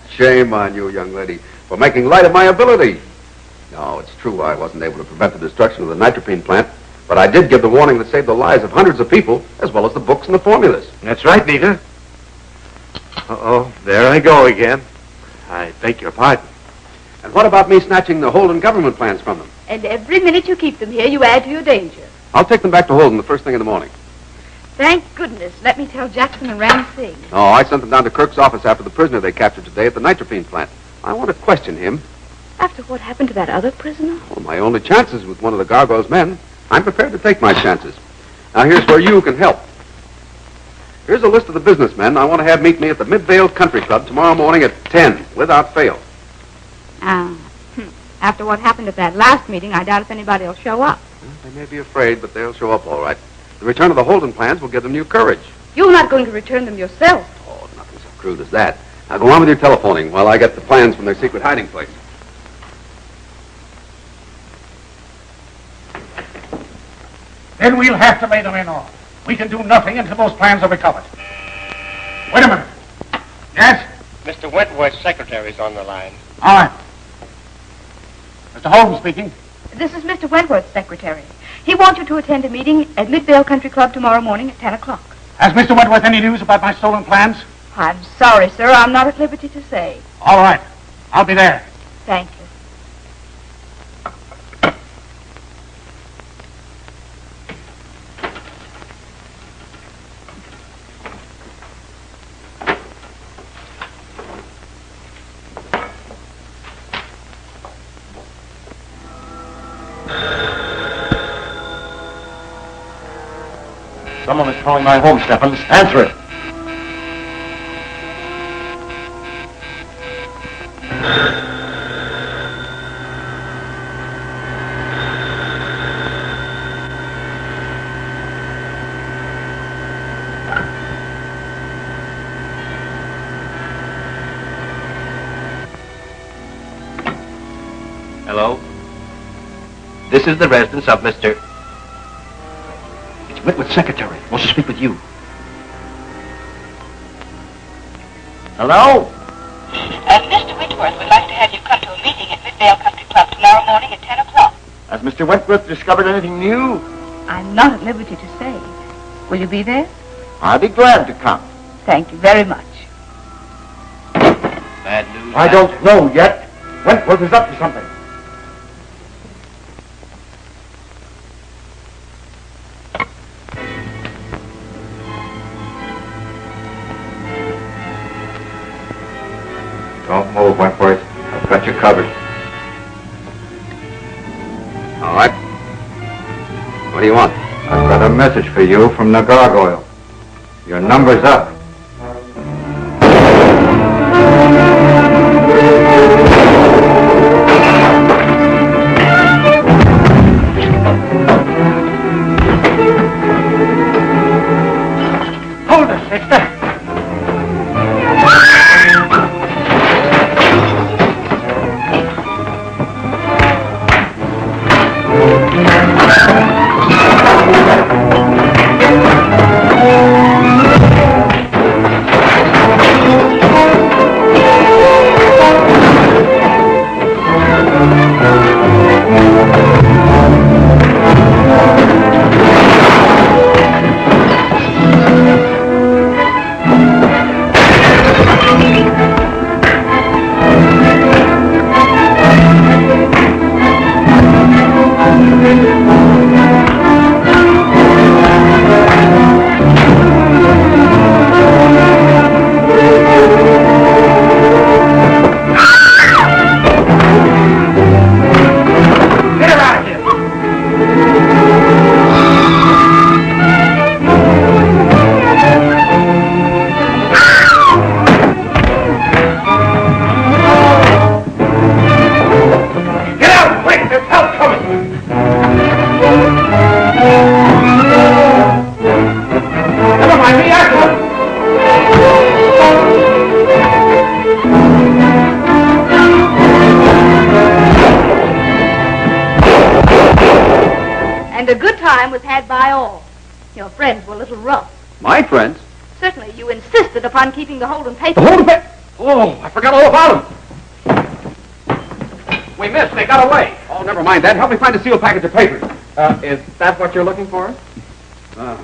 Shame on you, young lady, for making light of my ability. No, it's true I wasn't able to prevent the destruction of the nitropene plant, but I did give the warning that saved the lives of hundreds of people, as well as the books and the formulas. That's right, Nita. Uh-oh, there I go again. I beg your pardon. And what about me snatching the Holden government plans from them? And every minute you keep them here, you add to your danger. I'll take them back to Holden the first thing in the morning. Thank goodness. Let me tell Jackson and Ram Singh. Oh, I sent them down to Kirk's office after the prisoner they captured today at the nitropene plant. I want to question him. After what happened to that other prisoner? Well, my only chances with one of the Gargoyle's men. I'm prepared to take my chances. Now, here's where you can help. Here's a list of the businessmen I want to have meet me at the Midvale Country Club tomorrow morning at 10, without fail. After what happened at that last meeting, I doubt if anybody will show up. Well, they may be afraid, but they'll show up all right. The return of the Holden plans will give them new courage. You're not going to return them yourself. Oh, nothing so crude as that. Now, go on with your telephoning while I get the plans from their secret hiding place. Then we'll have to lay them in all. We can do nothing until those plans are recovered. Wait a minute. Yes? Mr. Wentworth's secretary's on the line. All right. Mr. Holden speaking. This is Mr. Wentworth's secretary. He wants you to attend a meeting at Midvale Country Club tomorrow morning at 10 o'clock. Has Mr. Wentworth any news about my stolen plans? I'm sorry, sir. I'm not at liberty to say. All right. I'll be there. Thank you. Someone is calling my home, Stephens. Answer it. Hello? This is the residence of Mr. Wentworth's secretary wants to speak with you. Hello? Mr. Wentworth would like to have you come to a meeting at Midvale Country Club tomorrow morning at 10 o'clock. Has Mr. Wentworth discovered anything new? I'm not at liberty to say. Will you be there? I'll be glad to come. Thank you very much. Bad news. I don't know yet. Wentworth is up to something. move, Wentworth. I've got you covered. All right. What do you want? I've got a message for you from the gargoyle. Your number's up. Hold us, sister. And a good time was had by all. Your friends were a little rough. My friends? Certainly, you insisted upon keeping the Holden papers. The Holden papers? Oh, I forgot all about them. We missed. They got away. Oh, never mind that. Help me find a sealed package of papers. Is that what you're looking for? Well,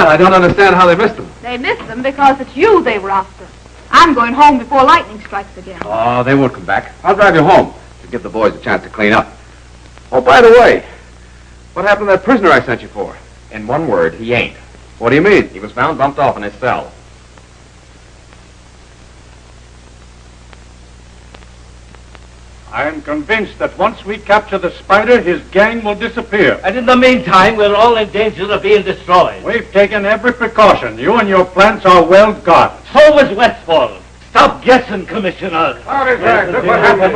I don't understand how they missed them. They missed them because it's you they were after. I'm going home before lightning strikes again. Oh, they won't come back. I'll drive you home to give the boys a chance to clean up. Oh, by the way, what happened to that prisoner I sent you for? In one word, he ain't. What do you mean? He was found bumped off in his cell. I am convinced that once we capture the Spider, his gang will disappear. And in the meantime, we're all in danger of being destroyed. We've taken every precaution. You and your plants are well guarded. So was Westfall. Stop guessing, Commissioner. How is that? Look what happened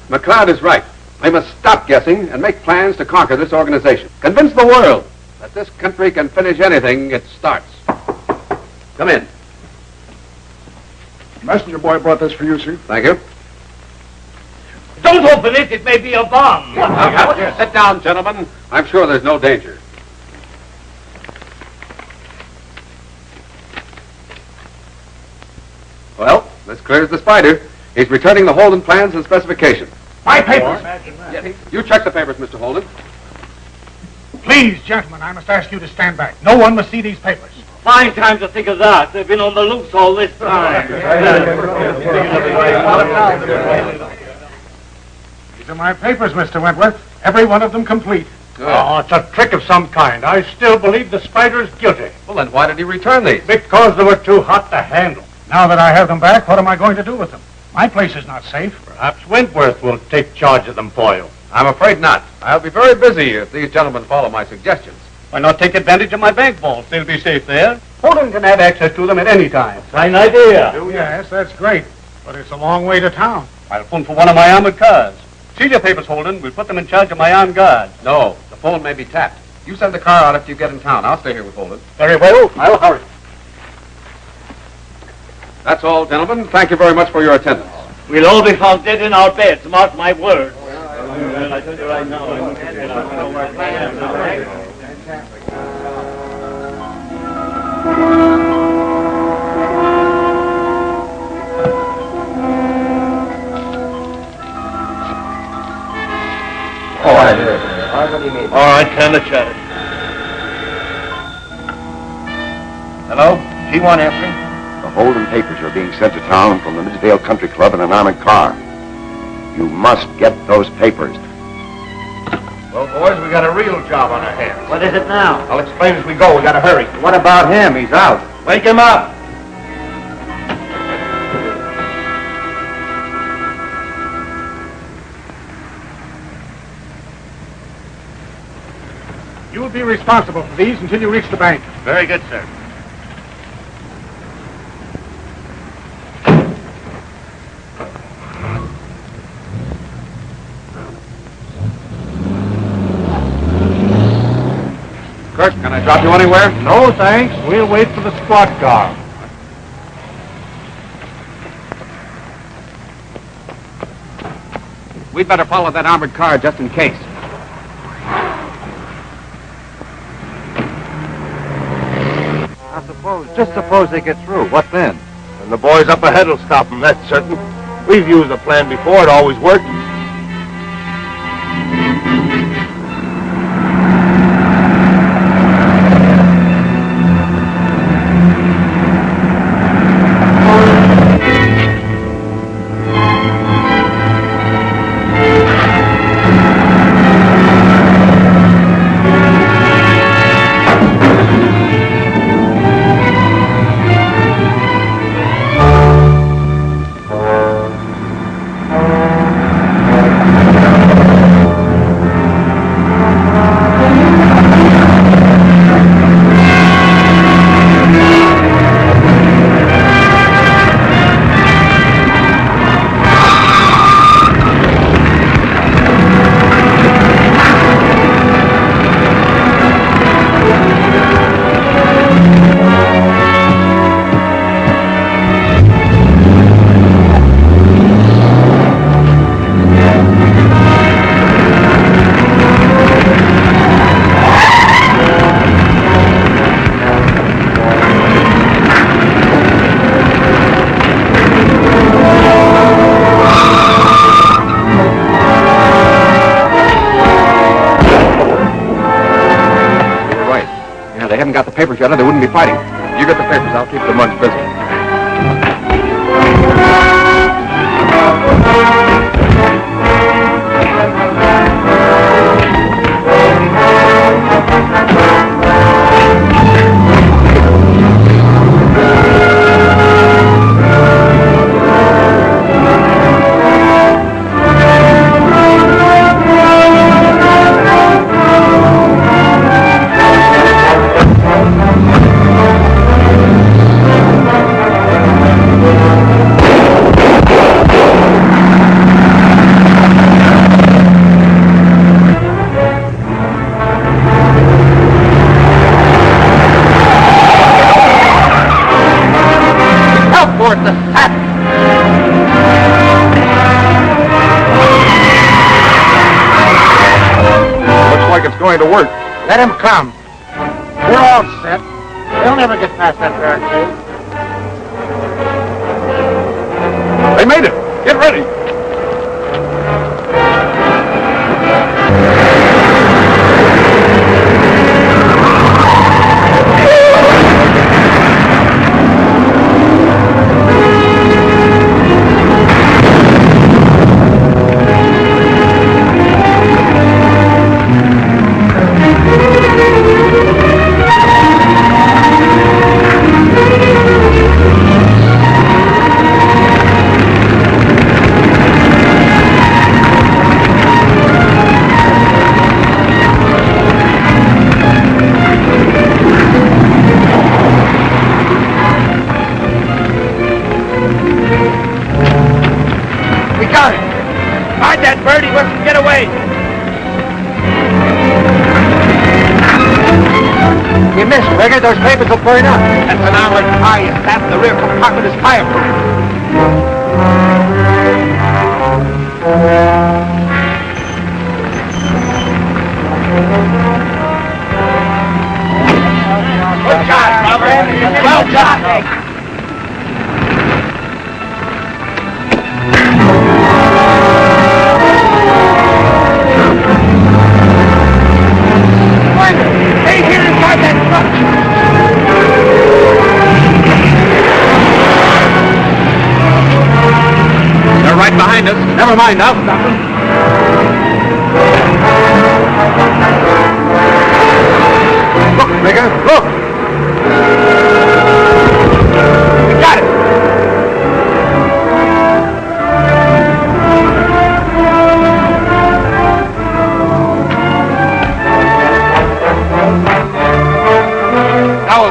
McLeod is right. They must stop guessing and make plans to conquer this organization. Convince the world that this country can finish anything it starts. Come in. Messenger boy brought this for you, sir. Thank you. Don't open it. It may be a bomb. Sit down, gentlemen. I'm sure there's no danger. Well, this clears the Spider. He's returning the Holden plans and specifications. My papers! You check the papers, Mr. Holden. Please, gentlemen, I must ask you to stand back. No one must see these papers. Fine time to think of that. They've been on the loose all this time. These are my papers, Mr. Wentworth. Every one of them complete. Good. Oh, it's a trick of some kind. I still believe the Spider is guilty. Well, then why did he return these? Because they were too hot to handle. Now that I have them back, what am I going to do with them? My place is not safe. Perhaps Wentworth will take charge of them for you. I'm afraid not. I'll be very busy if these gentlemen follow my suggestions. Why not take advantage of my bank vaults? They'll be safe there. Holden can have access to them at any time. Fine idea. Yes, that's great. But it's a long way to town. I'll phone for one of my armored cars. Seize your papers, Holden. We'll put them in charge of my armed guards. No, the phone may be tapped. You send the car out after you get in town. I'll stay here with Holden. Very well. I'll hurry. That's all, gentlemen. Thank you very much for your attendance. We'll all be found dead in our beds. Mark my words. I tell you right now. All right, kind of chatted. Hello? G1 answering? The Holden papers are being sent to town from the Midvale Country Club in an armored car. You must get those papers. Well, boys, we got a real job on our hands. What is it now? I'll explain as we go. We gotta hurry. What about him? He's out. Wake him up. You'll be responsible for these until you reach the bank. Very good, sir. Kirk, can I drop you anywhere? No, thanks. We'll wait for the squad car. We'd better follow that armored car just in case. Just suppose they get through. What then? And the boys up ahead will stop them, that's certain. We've used the plan before. It always worked. They haven't got the papers yet, or they wouldn't be fighting. You get the papers. I'll keep the mugs busy. Going to work. Let him come. We're all set. They'll never get past that barricade. They made it. Get ready. Birdie wants to get away. You missed, Rigger. Those papers will burn up. That's an armored car. You stabbed the rear compartment is fireproof. Good job, Robert. Well done. Stay here and guard that truck. They're right behind us. Never mind, I'll stop them. Look, Rigger, look. We got it.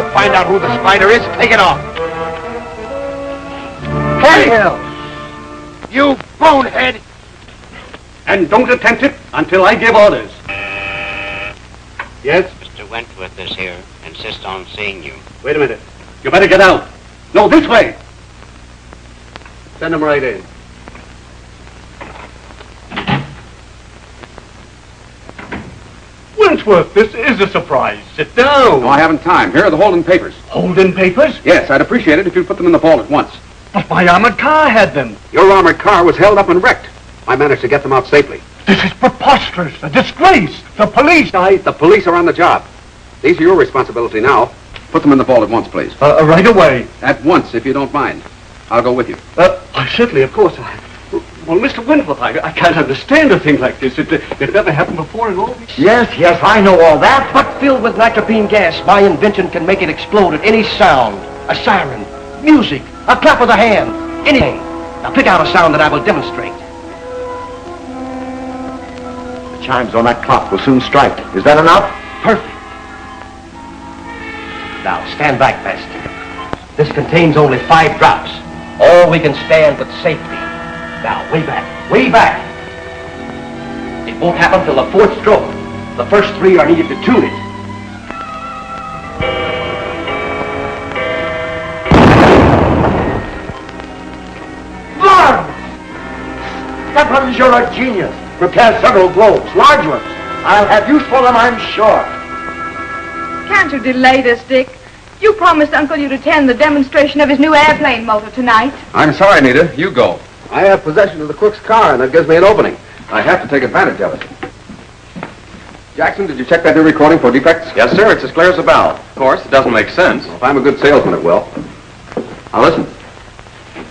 to find out who the spider is, take it off. Hell! You bonehead! And don't attempt it until I give orders. Yes? Mr. Wentworth is here. Insists on seeing you. Wait a minute. You better get out. No, this way. Send him right in. Wentworth, this is a surprise. Sit down. No, I haven't time. Here are the Holden papers. Holden papers? Yes, I'd appreciate it if you'd put them in the vault at once. But my armored car had them. Your armored car was held up and wrecked. I managed to get them out safely. This is preposterous. A disgrace. The police. The police are on the job. These are your responsibility now. Put them in the vault at once, please. Right away. At once, if you don't mind. I'll go with you. Certainly, of course. Well, Mr. Wentworth, I can't understand a thing like this. It never happened before in all these... Yes, I know all that. But filled with nitropene gas, my invention can make it explode at any sound. A siren, music, a clap of the hand, anything. Now pick out a sound that I will demonstrate. The chimes on that clock will soon strike. Is that enough? Perfect. Now, stand back, Master. This contains only 5 drops. All we can stand with safety. Now, way back. It won't happen till the 4th stroke. The first 3 are needed to tune it. Stephens, you're a genius. Prepare several globes, large ones. I'll have use for them, I'm sure. Can't you delay this, Dick? You promised Uncle you'd attend the demonstration of his new airplane motor tonight. I'm sorry, Nita. You go. I have possession of the cook's car, and that gives me an opening. I have to take advantage of it. Jackson, did you check that new recording for defects? Yes, sir. It's as clear as a bell. Of course, it doesn't make sense. Well, if I'm a good salesman, it will. Now, listen.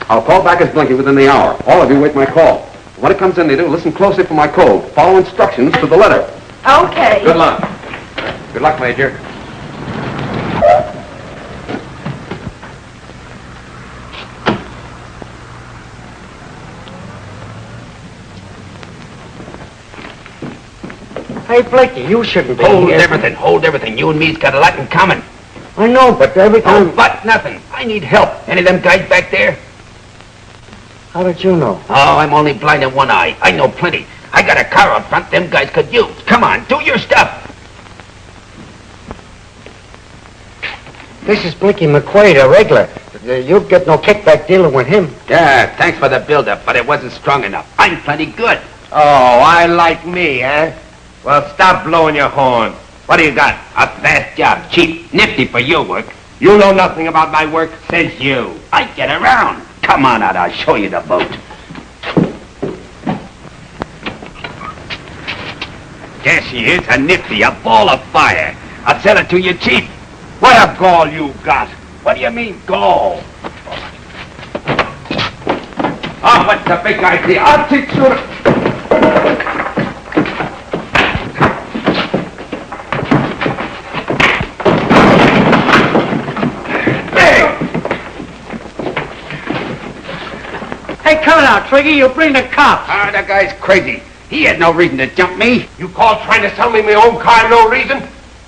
I'll call back as Blinky within the hour. All of you wait my call. When it comes in, Nita, listen closely for my code. Follow instructions to the letter. Okay. Good luck. Good luck, Major. Hey, Blakey, you shouldn't be Hold here. everything. You and me's got a lot in common. I know, but every time... Oh, but nothing. I need help. Any of them guys back there? How did you know? Oh, I'm only blind in one eye. I know plenty. I got a car out front them guys could use. Come on, do your stuff. This is Blinky McQuaid, a regular. You'll get no kickback dealing with him. Yeah, thanks for the build-up, but it wasn't strong enough. I'm plenty good. Oh, I like me, eh? Well, stop blowing your horn. What do you got? A fast job, cheap, nifty for your work. You know nothing about my work. Says you. I get around. Come on out, I'll show you the boat. There she is, a nifty, a ball of fire. I'll sell it to you cheap. What a gall you got. What do you mean, gall? Oh, what's the big idea? I'll teach you. Hey, come now, Trigger, you'll bring the cops. Ah, that guy's crazy. He had no reason to jump me. You call trying to sell me my own car no reason?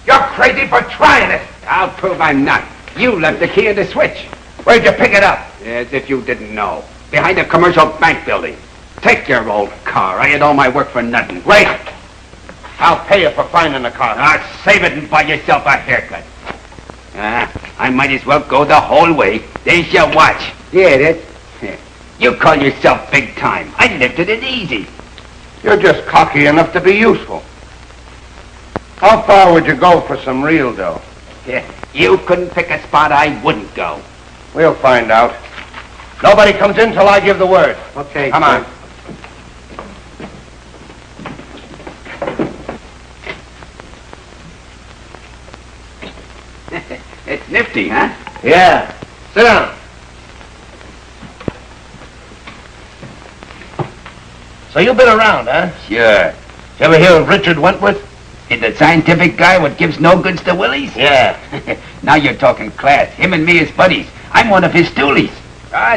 You're crazy for trying it. I'll prove I'm not. You left the key in the switch. Where'd you pick it up? As if you didn't know. Behind the commercial bank building. Take your old car. I had all my work for nothing. Wait. I'll pay you for finding the car. Ah, save it and buy yourself a haircut. I might as well go the whole way. There's your watch. Yeah, that's... You call yourself big time. I lifted it easy. You're just cocky enough to be useful. How far would you go for some real dough? Yeah, you couldn't pick a spot I wouldn't go. We'll find out. Nobody comes in till I give the word. Okay. Come on. It's nifty, huh? Yeah. Sit down. So you've been around, huh? Sure. You ever hear of Richard Wentworth? Is the scientific guy what gives no goods to willies? Yeah. Now you're talking class. Him and me is buddies. I'm one of his stoolies.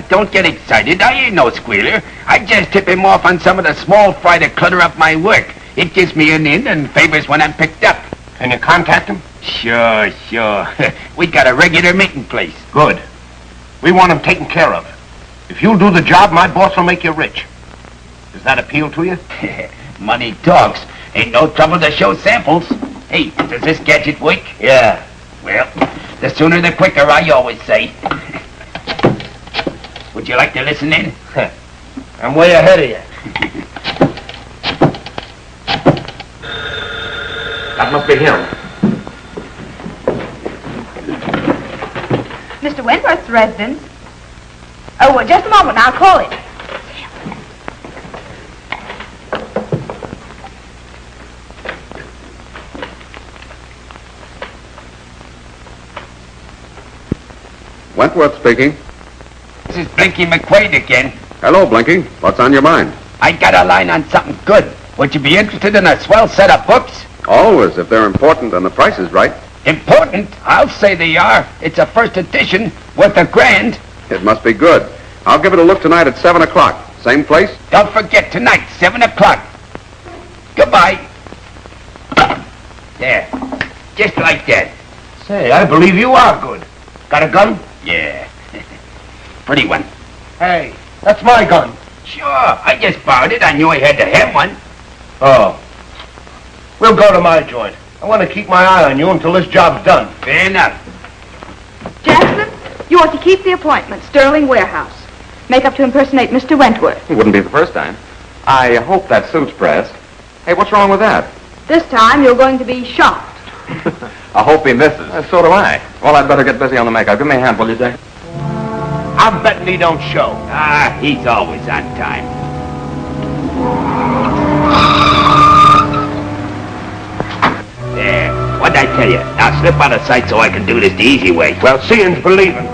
Don't get excited. I ain't no squealer. I just tip him off on some of the small fry to clutter up my work. It gives me an in and favors when I'm picked up. Can you contact him? Sure. We got a regular meeting place. Good. We want him taken care of. If you'll do the job, my boss will make you rich. Does that appeal to you? Money talks. Ain't no trouble to show samples. Hey, does this gadget work? Yeah. Well, the sooner the quicker, I always say. Would you like to listen in? I'm way ahead of you. That must be him. Mr. Wentworth's residence. Oh, well, just a moment. I'll call it. Wentworth speaking. This is Blinky McQuaid again. Hello, Blinky. What's on your mind? I got a line on something good. Would you be interested in a swell set of books? Always, if they're important and the price is right. Important? I'll say they are. It's a first edition, worth $1,000. It must be good. I'll give it a look tonight at 7 o'clock. Same place? Don't forget, tonight, 7 o'clock. Goodbye. There. Just like that. Say, I believe you are good. Got a gun? Yeah. Pretty one. Hey, that's my gun. Sure, I just borrowed it. I knew I had to have one. Oh. We'll go to my joint. I want to keep my eye on you until this job's done. Fair enough. Jackson, you ought to keep the appointment. Sterling Warehouse. Make up to impersonate Mr. Wentworth. It wouldn't be the first time. I hope that suit's pressed. Hey, what's wrong with that? This time you're going to be shocked. I hope he misses. So do I. Well, I'd better get busy on the makeup. Give me a hand, will you, Jack? I'm betting he don't show. Ah, he's always on time. There. What'd I tell you? Now slip out of sight so I can do this the easy way. Well, seeing's believing.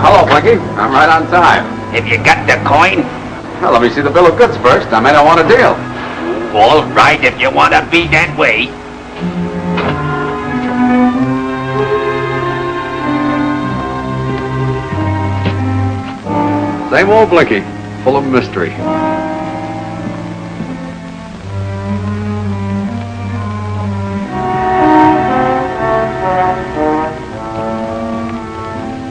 Hello, Blinky. I'm right on time. Have you got the coin? Well, let me see the bill of goods first. I may not want a deal. All right, if you want to be that way. Same old Blinky, full of mystery.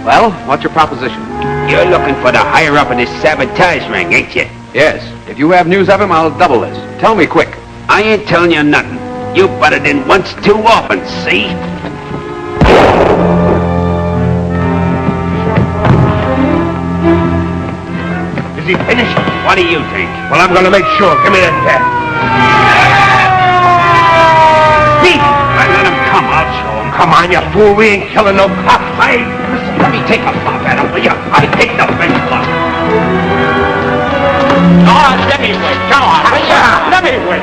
Well, what's your proposition? You're looking for the higher up of this sabotage ring, ain't you? Yes. If you have news of him, I'll double this. Tell me quick. I ain't telling you nothing. You butted in once too often, see? Is he finished? What do you think? Well, I'm going to make sure. Give me that cat. Beat! I let him come. I'll show him. Come on, you fool. We ain't killing no cops. Listen, let me take a pop at him, will you? I take the big pop. Oh, let me wait. Come on. Let me wait.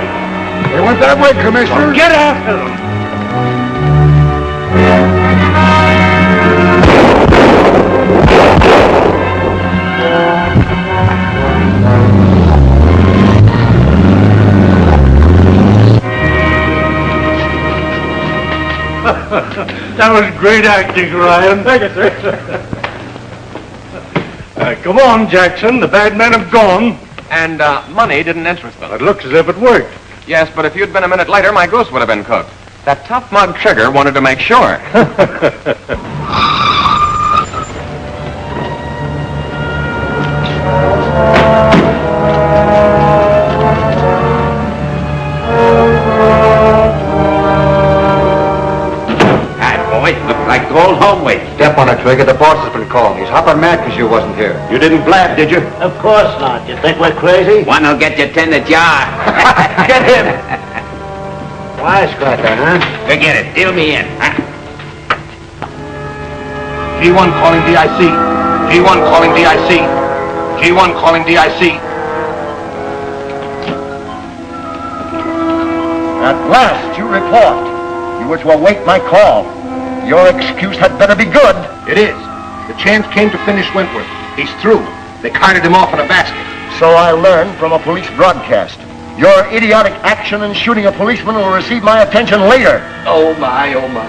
They went that way, Commissioner. Get after them. That was great acting, Ryan. Thank you, sir. Come on, Jackson. The bad men have gone. And money didn't interest them. It looks as if it worked. Yes, but if you'd been a minute later, my goose would have been cooked. That tough mug Trigger wanted to make sure. Like gold home weight. Step on it, Trigger. The boss has been calling. He's hopping mad because you wasn't here. You didn't blab, did you? Of course not. You think we're crazy? One will get you 10 a jar. Get him. Wisecracker, huh? Forget it. Deal me in. Huh? G1 calling DIC. G1 calling DIC. G1 calling DIC. At last you report. You were to await my call. Your excuse had better be good. It is. The chance came to finish Wentworth. He's through. They carted him off in a basket. So I learned from a police broadcast. Your idiotic action in shooting a policeman will receive my attention later. Oh, my, oh, my.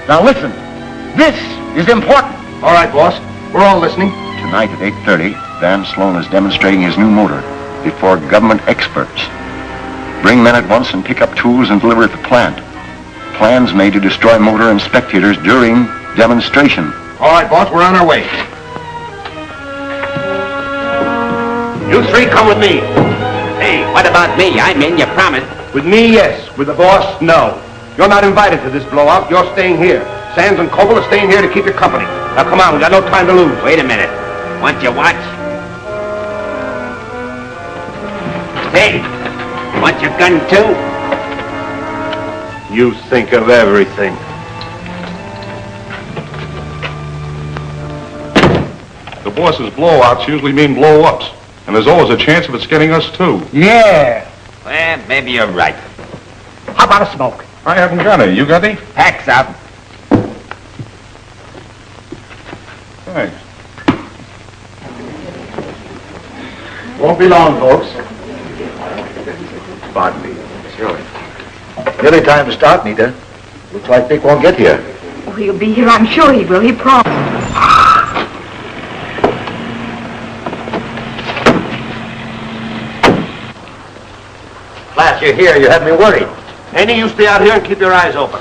Now listen. This is important. All right, boss. We're all listening. Tonight at 8:30, Van Sloan is demonstrating his new motor before government experts. Bring men at once and pick up tools and deliver at the plant. Plans made to destroy motor and spectators during demonstration. All right, boss, we're on our way. You three come with me. Hey, what about me? I'm in, you promised. With me, yes. With the boss, no. You're not invited to this blowout. You're staying here. Sands and Coble are staying here to keep you company. Now, come on. We got no time to lose. Wait a minute. Want your watch? Hey, want your gun, too? You think of everything. The boss's blowouts usually mean blow-ups. And there's always a chance of it's getting us, too. Yeah. Well, maybe you're right. How about a smoke? I haven't got any. You got any? Pack's up. Thanks. Won't be long, folks. Pardon me. Sure. Nearly time to start, Nita. Looks like Dick won't get here. Oh, he'll be here. I'm sure he will. He promised. Class, you're here. You have me worried. Annie, you stay out here and keep your eyes open.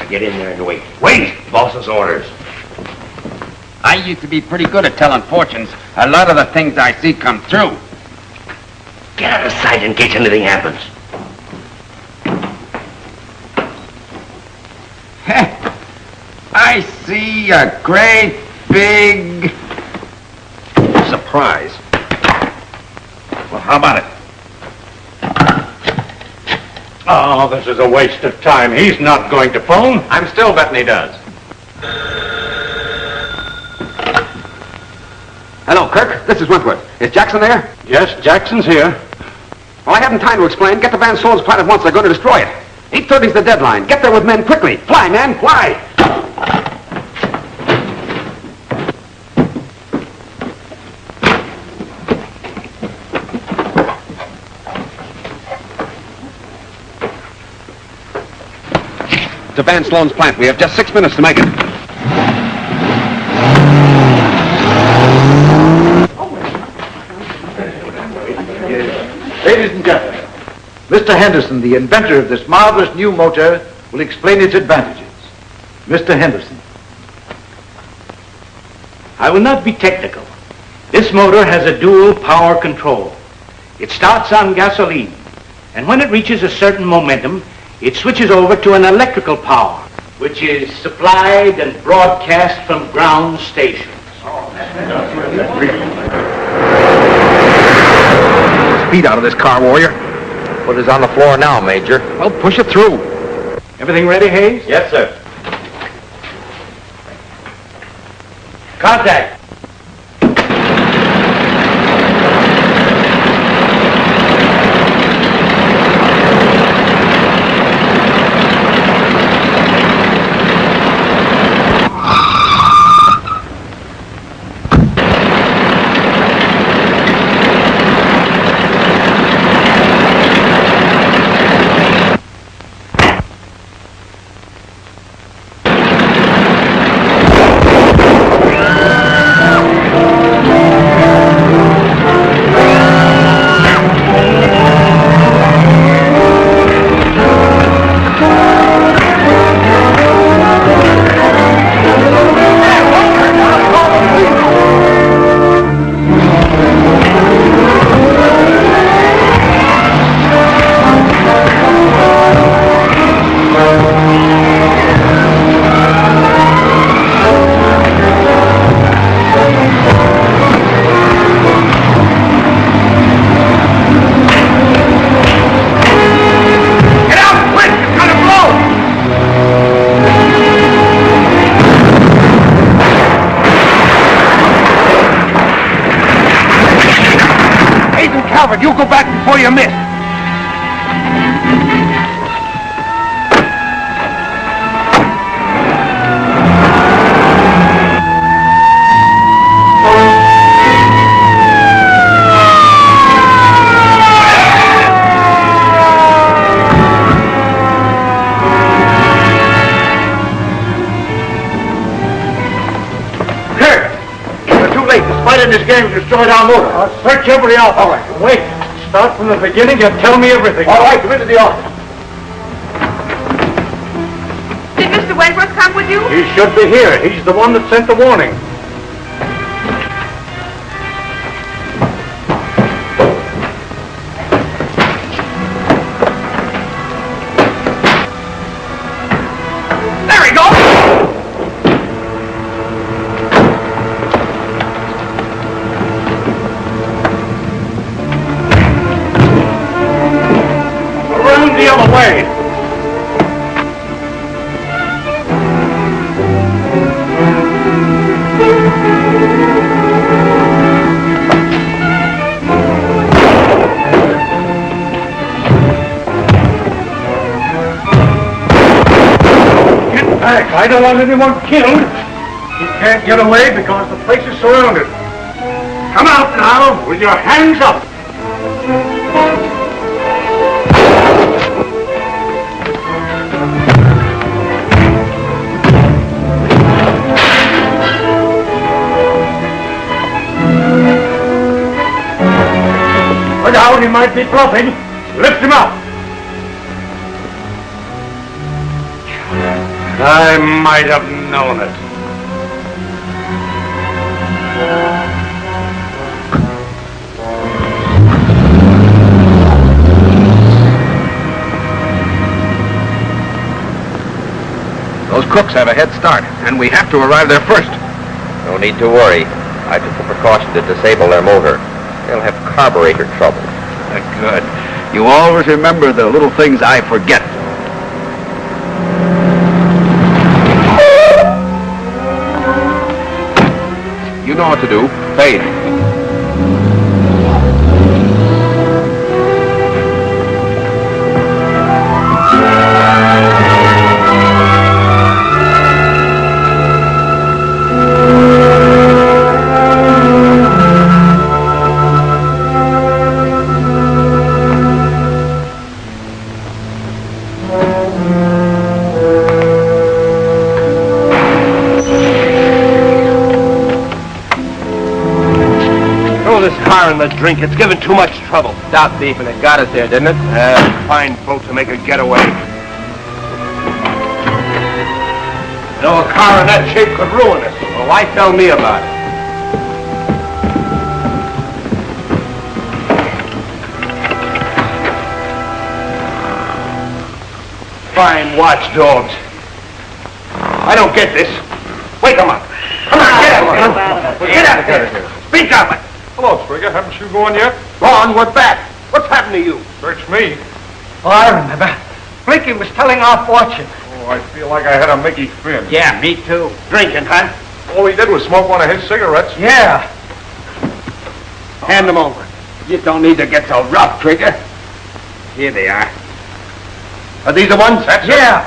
Get in there and wait. Wait! Boss's orders. I used to be pretty good at telling fortunes. A lot of the things I see come true. Get out of sight in case anything happens. I see a great big surprise. Well, how about it? Oh, this is a waste of time. He's not going to phone. I'm still betting he does. Hello, Kirk. This is Wentworth. Is Jackson there? Yes, Jackson's here. Well, I haven't time to explain. Get to Van Sloan's plant at once. They're going to destroy it. 8:30's the deadline. Get there with men quickly. Fly, man, fly! To Van Sloan's plant. We have just 6 minutes to make it. Ladies and gentlemen, Mr. Henderson, the inventor of this marvelous new motor, will explain its advantages. Mr. Henderson. I will not be technical. This motor has a dual power control. It starts on gasoline, and when it reaches a certain momentum, it switches over to an electrical power, which is supplied and broadcast from ground stations. Speed out of this car, warrior. What is on the floor now, Major? Well, push it through. Everything ready, Hayes? Yes, sir. Contact. You go back before you miss. this gang who destroyed our motor? I'll search every office. All right. Wait. Start from the beginning and tell me everything. All right, come into the office. Did Mr. Wentworth come with you? He should be here. He's the one that sent the warning. There he goes! Around the other way. I don't want anyone killed. He can't get away because the place is surrounded. Come out now with your hands up. Look out, he might be bluffing. Lift him up. I might have known it. Those crooks have a head start, and we have to arrive there first. No need to worry. I took the precaution to disable their motor. They'll have carburetor trouble. Good. You always remember the little things I forget. You know what to do. Fade. And the drink, it's given too much trouble. Stop beefing. It got us there, didn't it? Fine boat to make a getaway. No, a car in that shape could ruin us. Well, why tell me about it? Fine watchdogs. I don't get this. Wake them up. Come on, get up. Get up there. Speak up. Hello, Sprigger. Haven't you gone yet? Gone, we're back. What's happened to you? Search me. Oh, I remember. Blinky was telling our fortune. Oh, I feel like I had a Mickey Finn. Yeah, me too. Drinking, huh? All he did was smoke one of his cigarettes. Yeah. Hand them over. You don't need to get so rough, Trigger. Here they are. Are these the ones? That's yeah.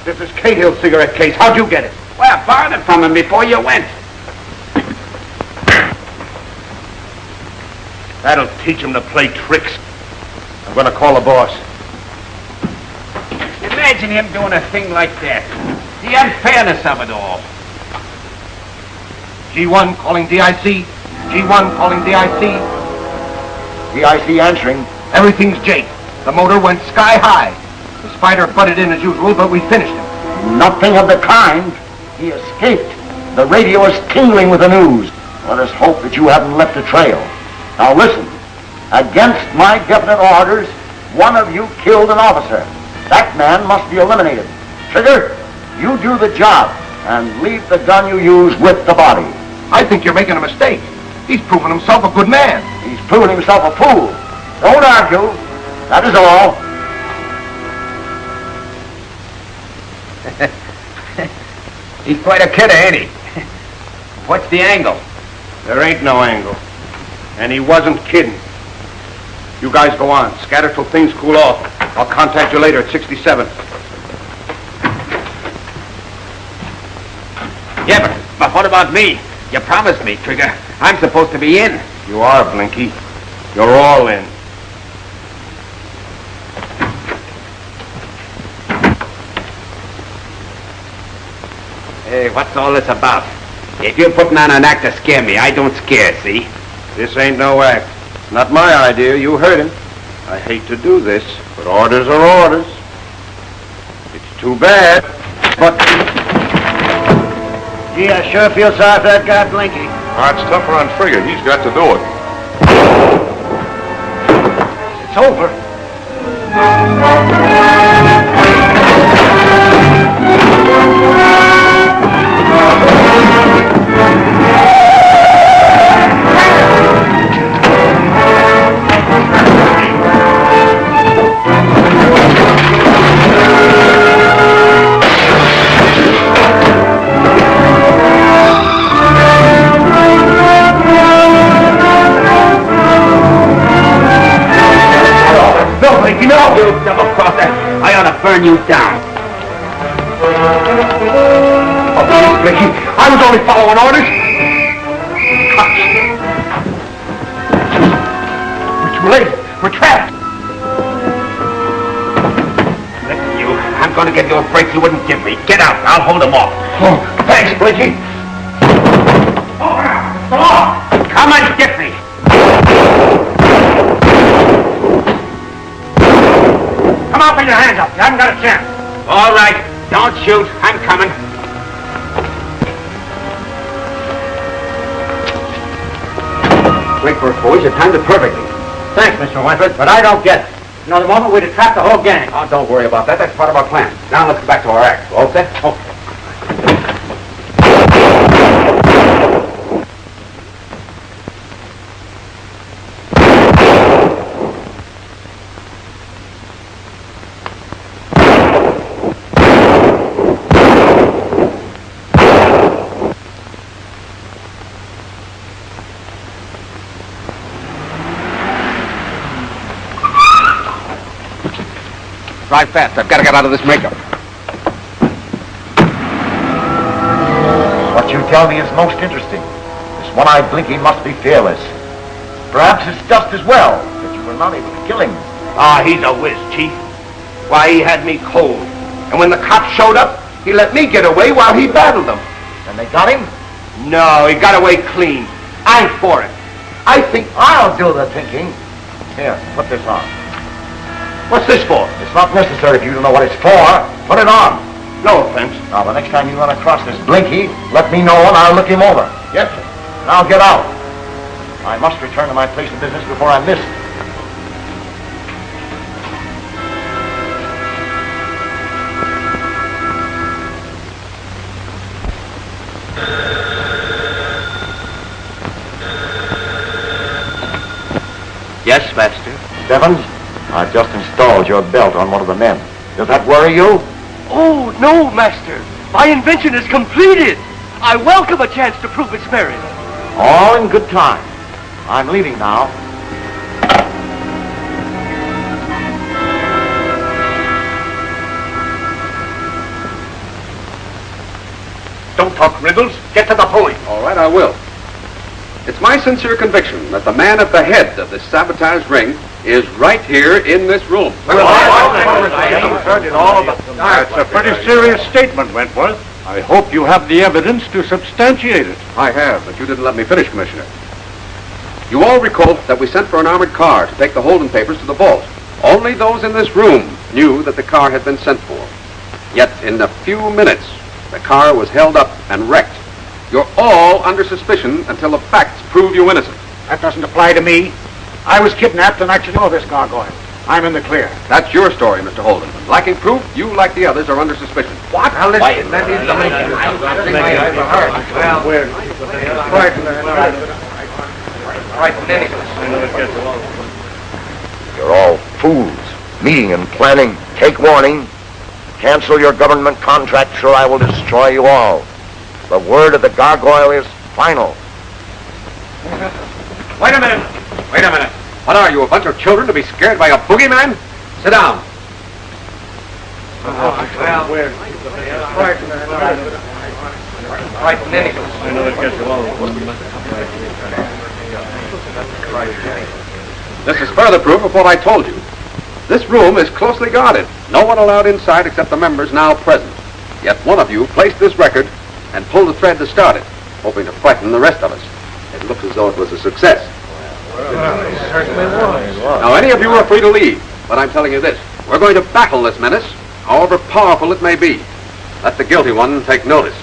This is Cahill's cigarette case. How'd you get it? Well, I borrowed it from him before you went. That'll teach him to play tricks. I'm going to call the boss. Imagine him doing a thing like that. The unfairness of it all. G1 calling DIC. G1 calling DIC. DIC answering. Everything's Jake. The motor went sky high. The spider butted in as usual, but we finished him. Nothing of the kind. He escaped. The radio is tingling with the news. Let us hope that you haven't left a trail. Now listen. Against my definite orders, one of you killed an officer. That man must be eliminated. Trigger, you do the job and leave the gun you use with the body. I think you're making a mistake. He's proven himself a good man. He's proven himself a fool. Don't argue. That is all. He's quite a kidder, ain't he? What's the angle? There ain't no angle. And he wasn't kidding. You guys go on. Scatter till things cool off. I'll contact you later at 67. Yeah, but what about me? You promised me, Trigger. I'm supposed to be in. You are, Blinky. You're all in. Hey, what's all this about? If you're putting on an act to scare me, I don't scare, see? This ain't no act. Not my idea. You heard him. I hate to do this, but orders are orders. It's too bad, but... Gee, I sure feel sorry for that guy Blinky. It's tougher on Frigga. He's got to do it. It's over. You know, you double-crosser, I ought to burn you down. Oh, please, Blinky. I was only following orders. Cops. We're too late. We're trapped. Listen, you, I'm going to give you a break you wouldn't give me. Get out. I'll hold them off. Oh, thanks, Blinky. Oh, come on. Come and get me. Come on, put your hands up. You haven't got a chance. All right. Don't shoot. I'm coming. Wentworth, boys, you timed it perfectly. Thanks, Mr. Wentworth, but I don't get it. You know, the moment we'd have trapped the whole gang. Oh, don't worry about that. That's part of our plan. Now let's get back to our act. All set? Okay. Drive fast. I've got to get out of this makeup. What you tell me is most interesting. This one-eyed Blinky must be fearless. Perhaps it's just as well that you were not able to kill him. Ah, he's a whiz, Chief. Why, he had me cold. And when the cops showed up, he let me get away while he battled them. And they got him? No, he got away clean. I'm for it. I think I'll do the thinking. Here, put this on. What's this for? It's not necessary for you to know what it's for. Put it on. No offense. Now, the next time you run across this Blinky, let me know and I'll look him over. Yes, sir. Now get out. I must return to my place of business before I'm missed. Yes, Master. Devons, I've just installed your belt on one of the men. Does that worry you? Oh, no, Master. My invention is completed. I welcome a chance to prove its merit. All in good time. I'm leaving now. Don't talk riddles. Get to the point. All right, I will. It's my sincere conviction that the man at the head of this sabotage ring is right here in this room. That's a pretty serious statement, Wentworth. I hope you have the evidence to substantiate it. I have, but you didn't let me finish, Commissioner. You all recall that we sent for an armored car to take the Holden papers to the vault. Only those in this room knew that the car had been sent for. Yet, in a few minutes, the car was held up and wrecked. You're all under suspicion until the facts prove you innocent. That doesn't apply to me. I was kidnapped and actually know this gargoyle. I'm in the clear. That's your story, Mr. Holden. Lacking proof, you, like the others, are under suspicion. What? Now, listen. You're all fools. Meeting and planning. Take warning. Cancel your government contracts or I will destroy you all. The word of the gargoyle is final. Wait a minute. Wait a minute. What are you, a bunch of children to be scared by a boogeyman? Sit down. This is further proof of what I told you. This room is closely guarded. No one allowed inside except the members now present. Yet one of you placed this record and pulled the thread to start it. hoping to frighten the rest of us. It looks as though it was a success. Now, any of you are free to leave, but I'm telling you this. We're going to battle this menace, however powerful it may be. Let the guilty one take notice.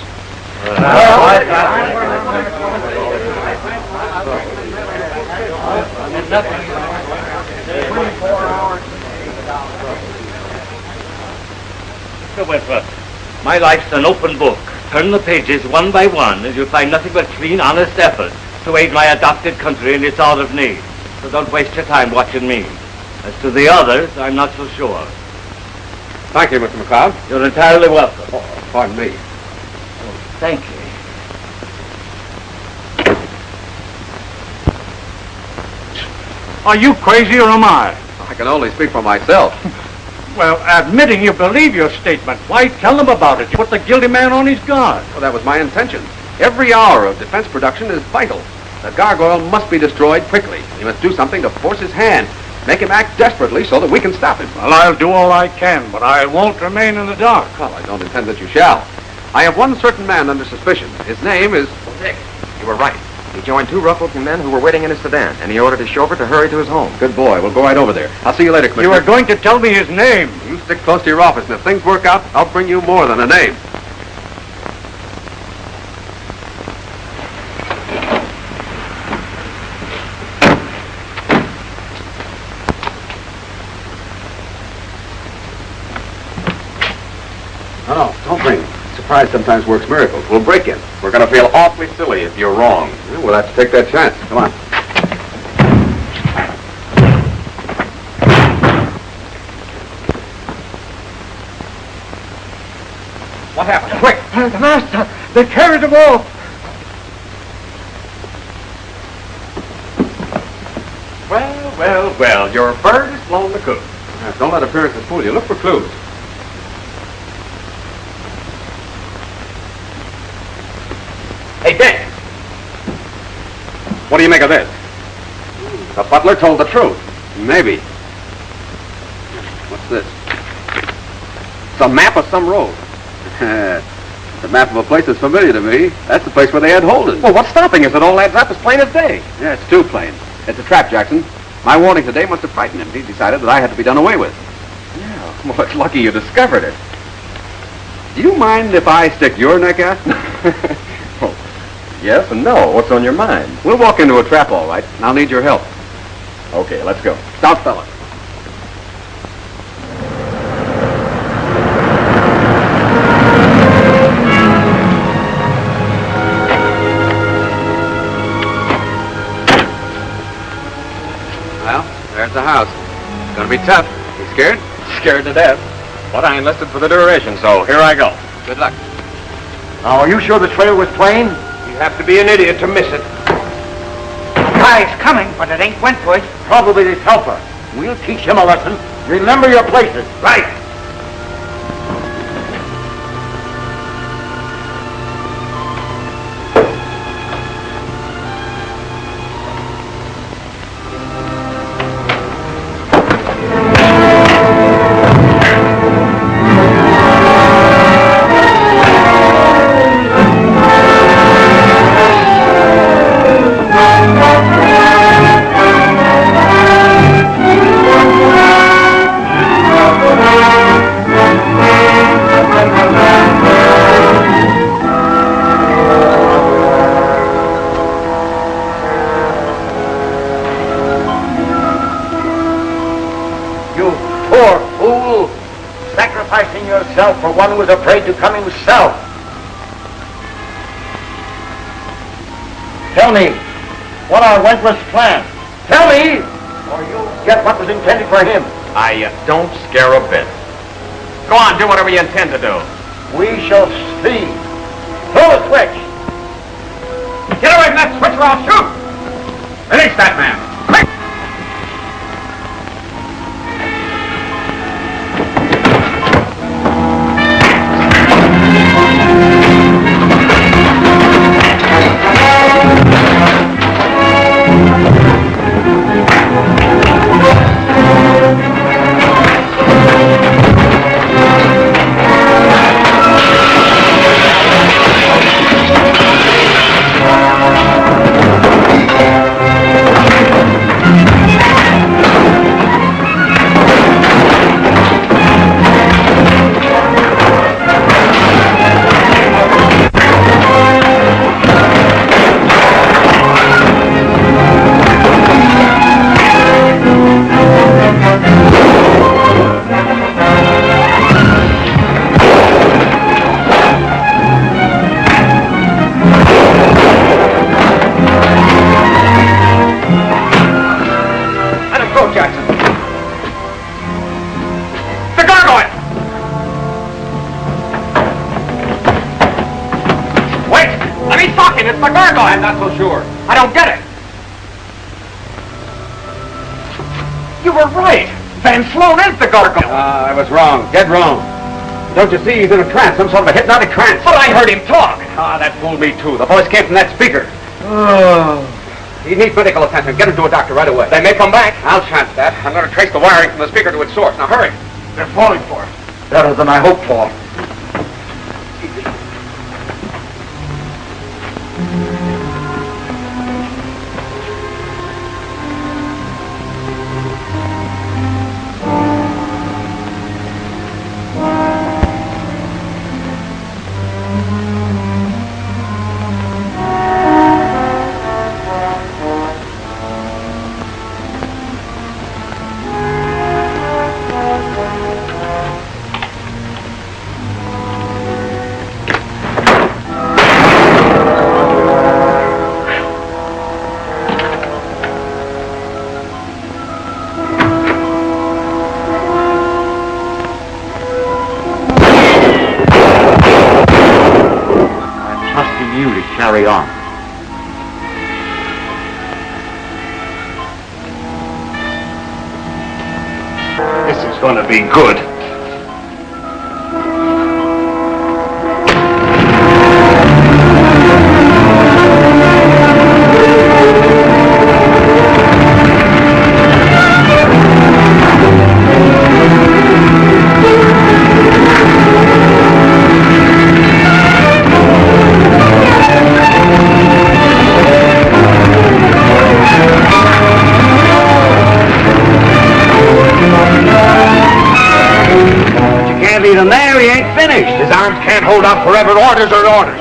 Mr. Wentworth, my life's an open book. Turn the pages one by one, and you'll find nothing but clean, honest effort to aid my adopted country in its hour of need. So don't waste your time watching me. As to the others, I'm not so sure. Thank you, Mr. McLeod. You're entirely welcome. Oh, pardon me. Thank you. Are you crazy or am I? I can only speak for myself. Well, admitting you believe your statement, why tell them about it? You put the guilty man on his guard. Well, that was my intention. Every hour of defense production is vital. The gargoyle must be destroyed quickly. You must do something to force his hand. Make him act desperately so that we can stop him. Well, I'll do all I can, but I won't remain in the dark. Well, I don't intend that you shall. I have one certain man under suspicion. His name is... Dick, you were right. He joined two rough-looking men who were waiting in his sedan, and he ordered his chauffeur to hurry to his home. Good boy. We'll go right over there. I'll see you later, Commissioner. You are going to tell me his name. You stick close to your office, and if things work out, I'll bring you more than a name. No, don't bring him. Surprise sometimes works miracles. We'll break in. We're going to feel awfully silly if you're wrong. Yeah, we'll have to take that chance. Come on. What happened? Quick! The master! They carried him off! Well, your bird has blown the coop. Don't let appearances fool you. Look for clues. Hey, Dick! What do you make of this? The butler told the truth. Maybe. What's this? It's a map of some road. The map of a place that's familiar to me. That's the place where they had Holden. Well, what's stopping us? It all adds up as plain as day. Yeah, it's too plain. It's a trap, Jackson. My warning today must have frightened him. He decided that I had to be done away with. Yeah, well, it's lucky you discovered it. Do you mind if I stick your neck out? Oh, yes and no. What's on your mind? We'll walk into a trap, all right, and I'll need your help. Okay, let's go. Stout fella. Well, there's the house. It's gonna be tough. You scared? Scared to death. But I enlisted for the duration, so here I go. Good luck. Now, are you sure the trail was plain? You have to be an idiot to miss it. Guy's coming, but it ain't Wentworth. Probably his helper. We'll teach him a lesson. Remember your places. Right. For one who was afraid to come himself. Tell me, what are Wentworth's plans? Tell me, or you'll get what was intended for him. I don't scare a bit. Go on, do whatever you intend to do. We shall see. Throw the switch. Get away from that switch or I'll shoot! Release that man! Quick! thing. It's the gargoyle. I'm not so sure. I don't get it. You were right. Van Sloan is the gargoyle. I was wrong. Dead wrong. Don't you see? He's in a trance. Some sort of a hypnotic trance. But I heard him talk. That fooled me, too. The voice came from that speaker. Oh. He needs medical attention. Get him to a doctor right away. They may come back. I'll chance that. I'm going to trace the wiring from the speaker to its source. Now, hurry. They're falling for it. Better than I hoped for. Carry on. This is going to be good. Even there, he ain't finished. His arms can't hold out forever. Orders are orders.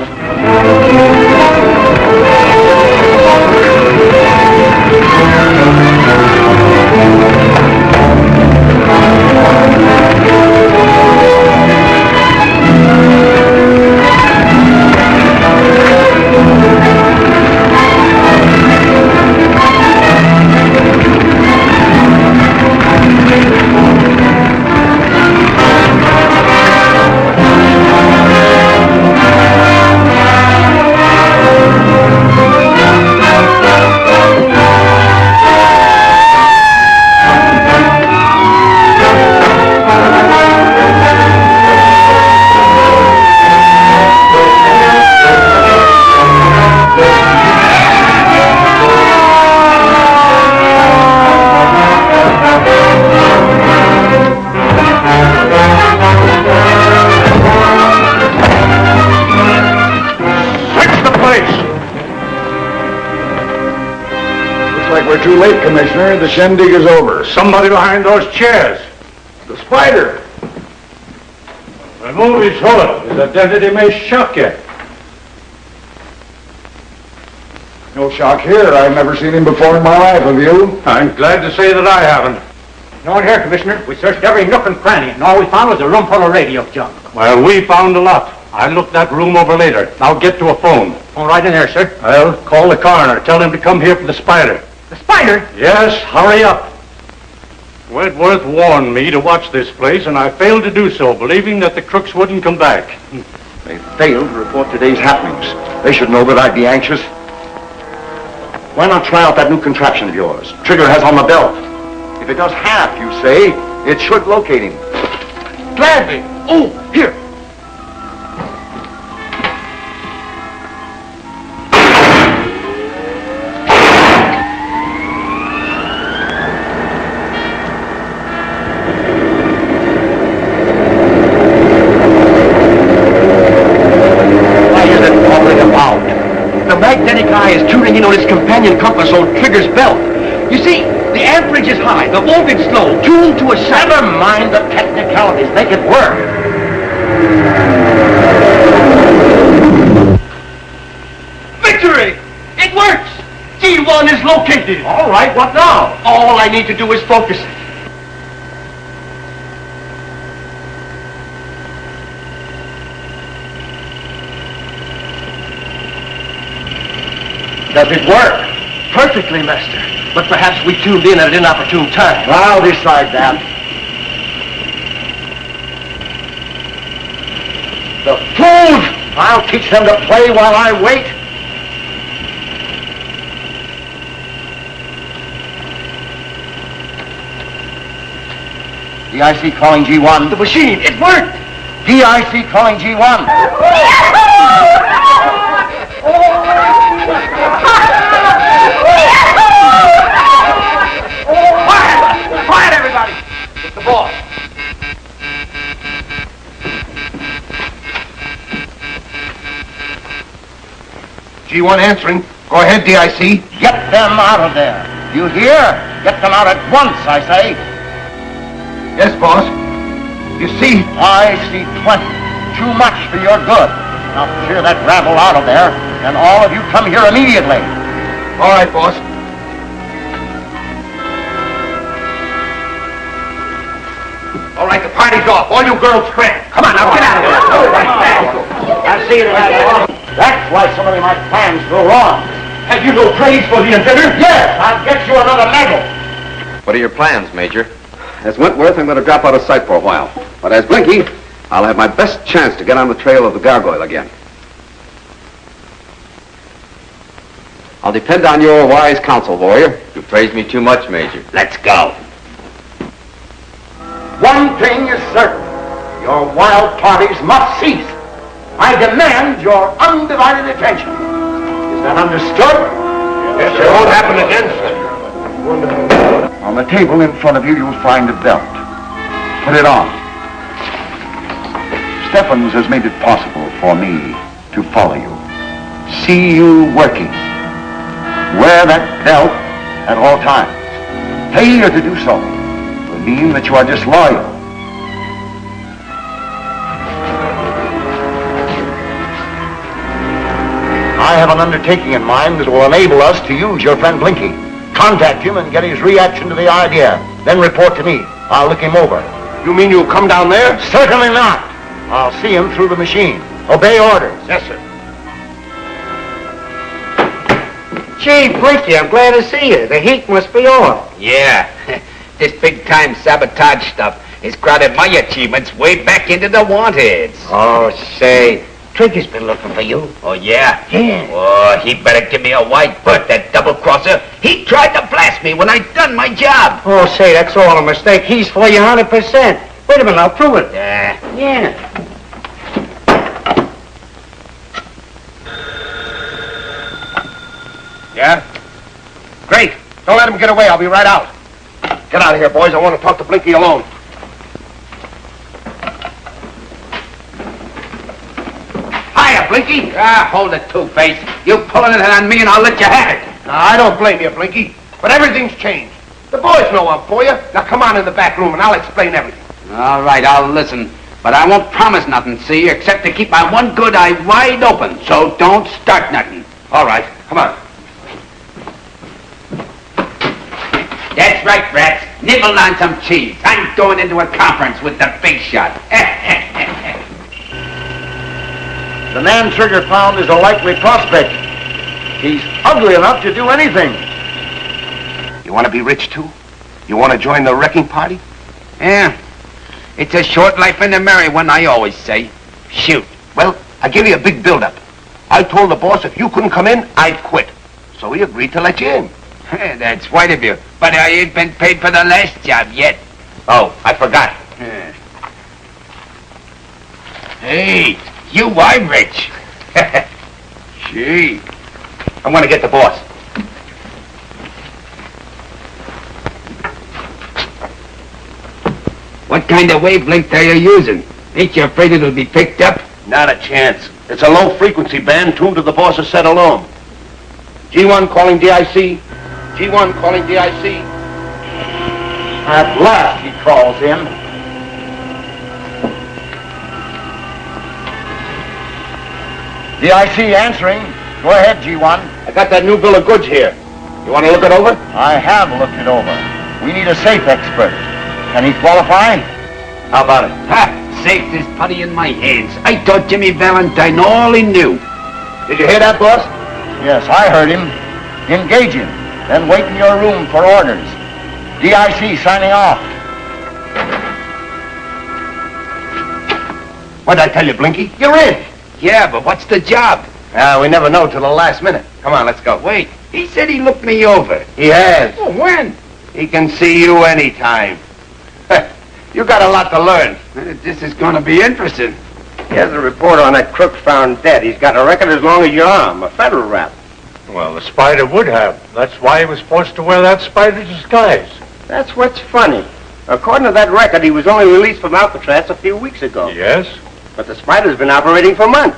We're too late, Commissioner. The shindig is over. Somebody behind those chairs. The spider. Remove his hood. His identity may shock you. No shock here. I've never seen him before in my life, have you? I'm glad to say that I haven't. No one here, Commissioner. We searched every nook and cranny, and all we found was a room full of radio junk. Well, we found a lot. I'll look that room over later. Now get to a phone. Phone right in there, sir. Well, call the coroner. Tell him to come here for the spider. The spider? Yes, hurry up. Wentworth warned me to watch this place, and I failed to do so, believing that the crooks wouldn't come back. They failed to report today's happenings. They should know that I'd be anxious. Why not try out that new contraption of yours? Trigger has on the belt. If it does half, you say, it should locate him. Gladly. Oh, here. Magnetic eye is tuning in on its companion compass on Trigger's belt. You see, the amperage is high, the voltage low, tuned to a... Never mind the technicalities. Make it work. Victory! It works! G1 is located. All right, what now? All I need to do is focus it. Does it work? Perfectly, Master. But perhaps we tuned in at an inopportune time. I'll decide that. The fools! I'll teach them to play while I wait. DIC calling G1. The machine, it worked! DIC calling G1. Quiet, everybody! It's the boss. G1 answering. Go ahead, DIC. Get them out of there. You hear? Get them out at once, I say. Yes, boss. You see? I see plenty. Too much for your good. Now clear that rabble out of there, and all of you come here immediately. All right, boss. All right, the party's off. All you girls scram. Come on, now get out of here. I'll see you later. That's why so many of my plans go wrong. Have you no praise for the inventor? Yes, I'll get you another medal. What are your plans, Major? As Wentworth, I'm going to drop out of sight for a while. But as Blinky, I'll have my best chance to get on the trail of the gargoyle again. I'll depend on your wise counsel, warrior. You praise me too much, Major. Let's go. One thing is certain. Your wild parties must cease. I demand your undivided attention. Is that understood? Yes, it won't happen again, sir. On the table in front of you, you'll find a belt. Put it on. Stephens has made it possible for me to follow you. See you working. Wear that belt at all times. Failure to do so will mean that you are disloyal. I have an undertaking in mind that will enable us to use your friend Blinky. Contact him and get his reaction to the idea. Then report to me. I'll look him over. You mean you'll come down there? Certainly not. I'll see him through the machine. Obey orders. Yes, sir. Gee, Blinky, I'm glad to see you. The heat must be off. Yeah. This big-time sabotage stuff has crowded my achievements way back into the wanteds. Oh, say, Trigger's been looking for you. Oh, yeah? Yeah. Oh, he better give me a white butt, that double-crosser. He tried to blast me when I done my job. Oh, say, that's all a mistake. He's for you 100%. Wait a minute, I'll prove it. Yeah. Yeah? Great. Don't let him get away. I'll be right out. Get out of here, boys. I want to talk to Blinky alone. Hiya, Blinky. Ah, hold it, Two-Face. You pulling it on me and I'll let you have it. Now, I don't blame you, Blinky, but everything's changed. The boys know I'm for you. Now, come on in the back room and I'll explain everything. All right, I'll listen. But I won't promise nothing, see, except to keep my one good eye wide open. So don't start nothing. All right, come on. That's right, rats. Nibble on some cheese. I'm going into a conference with the big shot. The man Trigger found is a likely prospect. He's ugly enough to do anything. You want to be rich, too? You want to join the wrecking party? Yeah. It's a short life and a merry one, I always say. Shoot. Well, I gave you a big build-up. I told the boss if you couldn't come in, I'd quit. So he agreed to let you in. That's white of you. But I ain't been paid for the last job yet. Oh, I forgot. Hey, you are rich. Gee. I'm going to get the boss. What kind of wavelength are you using? Ain't you afraid it'll be picked up? Not a chance. It's a low-frequency band tuned to the boss's set alone. G1 calling DIC. G1 calling DIC. At last he calls in. DIC answering. Go ahead, G1. I got that new bill of goods here. You want to look it over? I have looked it over. We need a safe expert. Can he qualify? How about it? Ha! Safe is putty in my hands. I taught Jimmy Valentine all he knew. Did you hear that, boss? Yes, I heard him. Engage him. Then wait in your room for orders. DIC signing off. What'd I tell you, Blinky? You're in. Yeah, but what's the job? We never know till the last minute. Come on, let's go. Wait, he said he looked me over. He has. Oh, when? He can see you anytime. You got a lot to learn. This is going to be interesting. Here's a report on that crook found dead. He's got a record as long as your arm, a federal rap. Well, the spider would have. That's why he was forced to wear that spider disguise. That's what's funny. According to that record, he was only released from Alcatraz a few weeks ago. Yes? But the spider's been operating for months.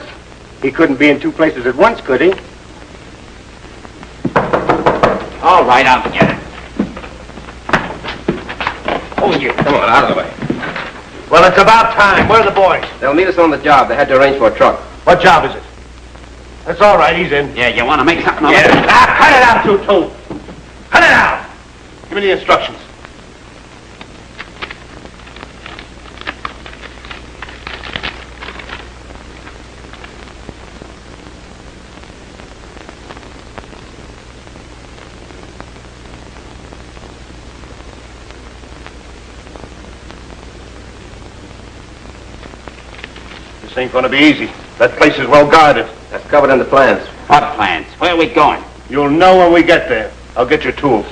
He couldn't be in two places at once, could he? All right, I'll get it. Oh, you. Come on, out of the way. Well, it's about time. Where are the boys? They'll meet us on the job. They had to arrange for a truck. What job is it? That's all right. He's in. Yeah, you want to make something of Yeah. it? Ah, cut it out, you two. Cut it out. Give me the instructions. This ain't gonna be easy. That place is well guarded. That's covered in the plans. What plans? Where are we going? You'll know when we get there. I'll get your tools.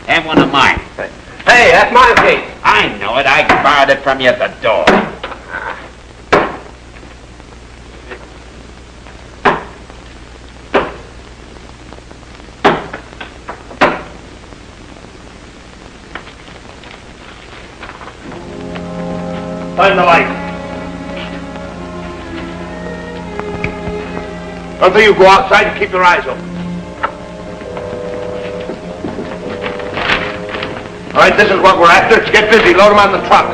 Have one of mine. Hey, that's my case. I know it. I borrowed it from you at the door. Find the light. Until you go outside and keep your eyes open. All right, this is what we're after. Get busy. Load them on the truck.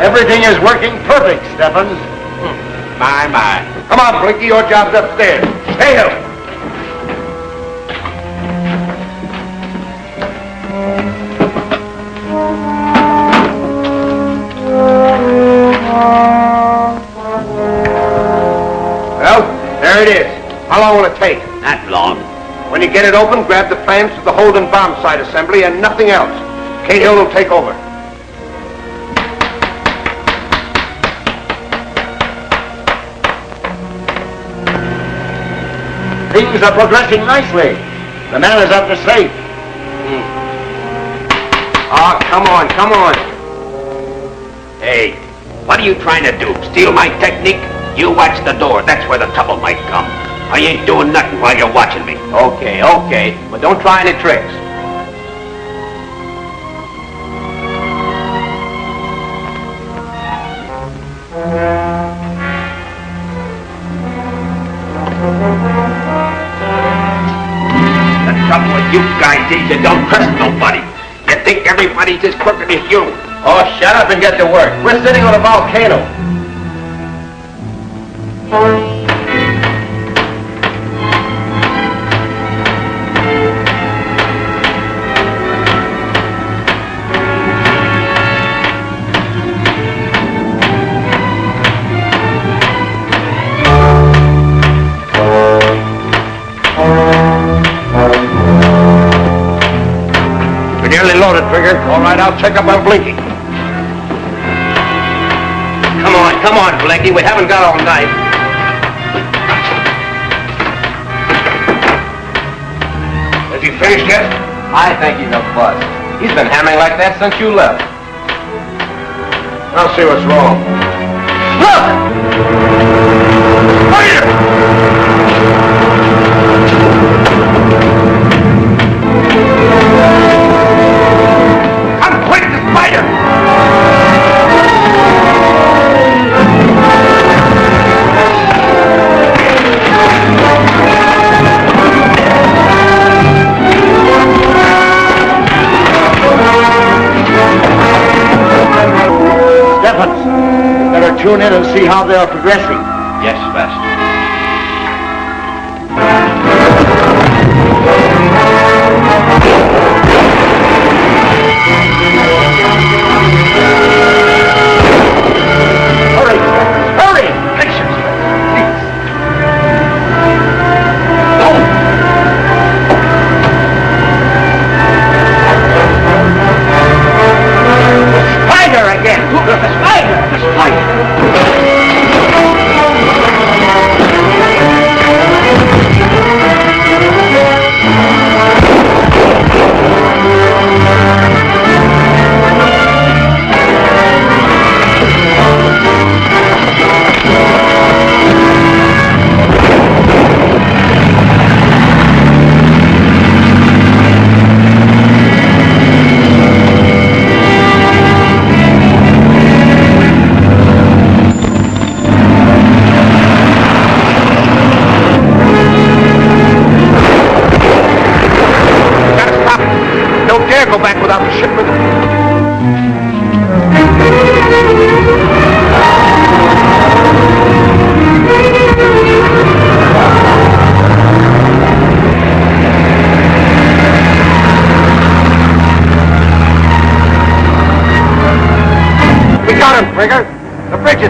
Everything is working perfect, Stephens. My. Come on, Blinky. Your job's upstairs. Hey, him. Well, there it is. How long will it take? Not long. When you get it open, grab the plans to the hold and bomb site assembly and nothing else. Cahill will take over. Things are progressing nicely. The man is up to safe. Oh, come on. Hey, what are you trying to do? Steal my technique? You watch the door. That's where the trouble might come. I ain't doing nothing while you're watching me. Okay. But don't try any tricks. The trouble with you guys is you don't trust nobody. You think everybody's as crooked as you. Oh, shut up and get to work. We're sitting on a volcano. We're nearly loaded, Trigger. All right, I'll check up on Blinky. Come on, Blinky. We haven't got all night. Has he finished yet? I think he's a bust. He's been hammering like that since you left. I'll see what's wrong. Look! Come quick, the spider! Stephens, you better tune in and see how they're progressing. Yes, Master. Hurry! Hurry! Pictures, please. No!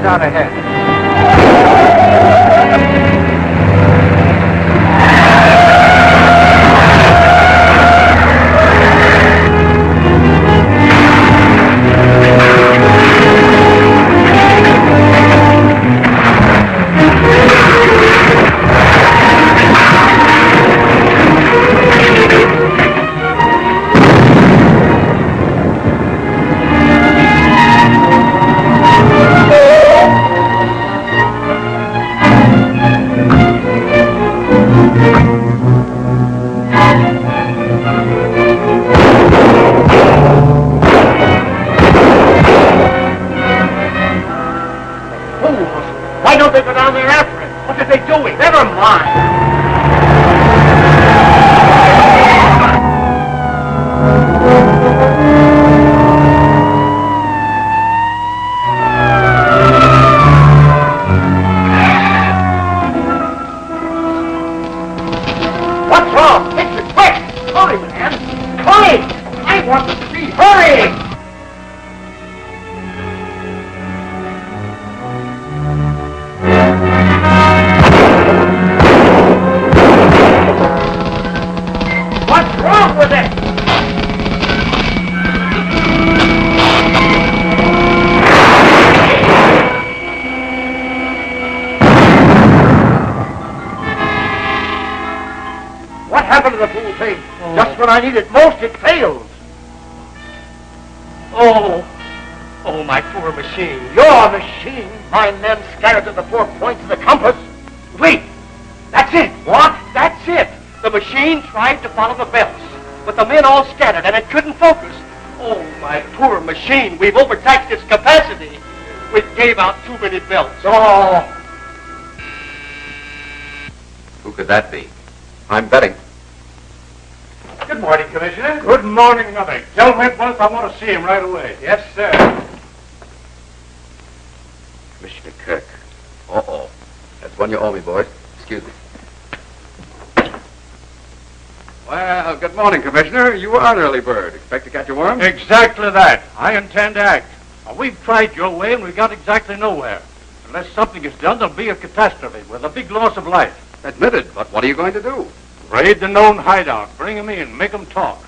out ahead. Why don't they go down there after it? What are they doing? Never mind. What's wrong? Fix it quick! Hurry, man! Hurry! I want to see! Hurry! What's wrong with it? What happened to the fool thing? Just when I need it most, it fails. Oh, my poor machine. Your machine? My men scattered to the 4 points of the compass. Wait, that's it. What? That's it. The machine tried to follow the belts, but the men all scattered and it couldn't focus. Oh, my poor machine. We've overtaxed its capacity. We gave out too many belts. Oh. Who could that be? I'm betting. Good morning, Commissioner. Good morning, nothing. Tell Wentworth I want to see him right away. Yes, sir. Commissioner Kirk. Uh-oh. That's one you owe me, boys. Excuse me. Well, good morning, Commissioner. You are an early bird. Expect to catch a worm? Exactly that. I intend to act. Now, we've tried your way and we got exactly nowhere. Unless something is done, there'll be a catastrophe with a big loss of life. Admitted, but what are you going to do? Raid the known hideout. Bring them in. Make them talk.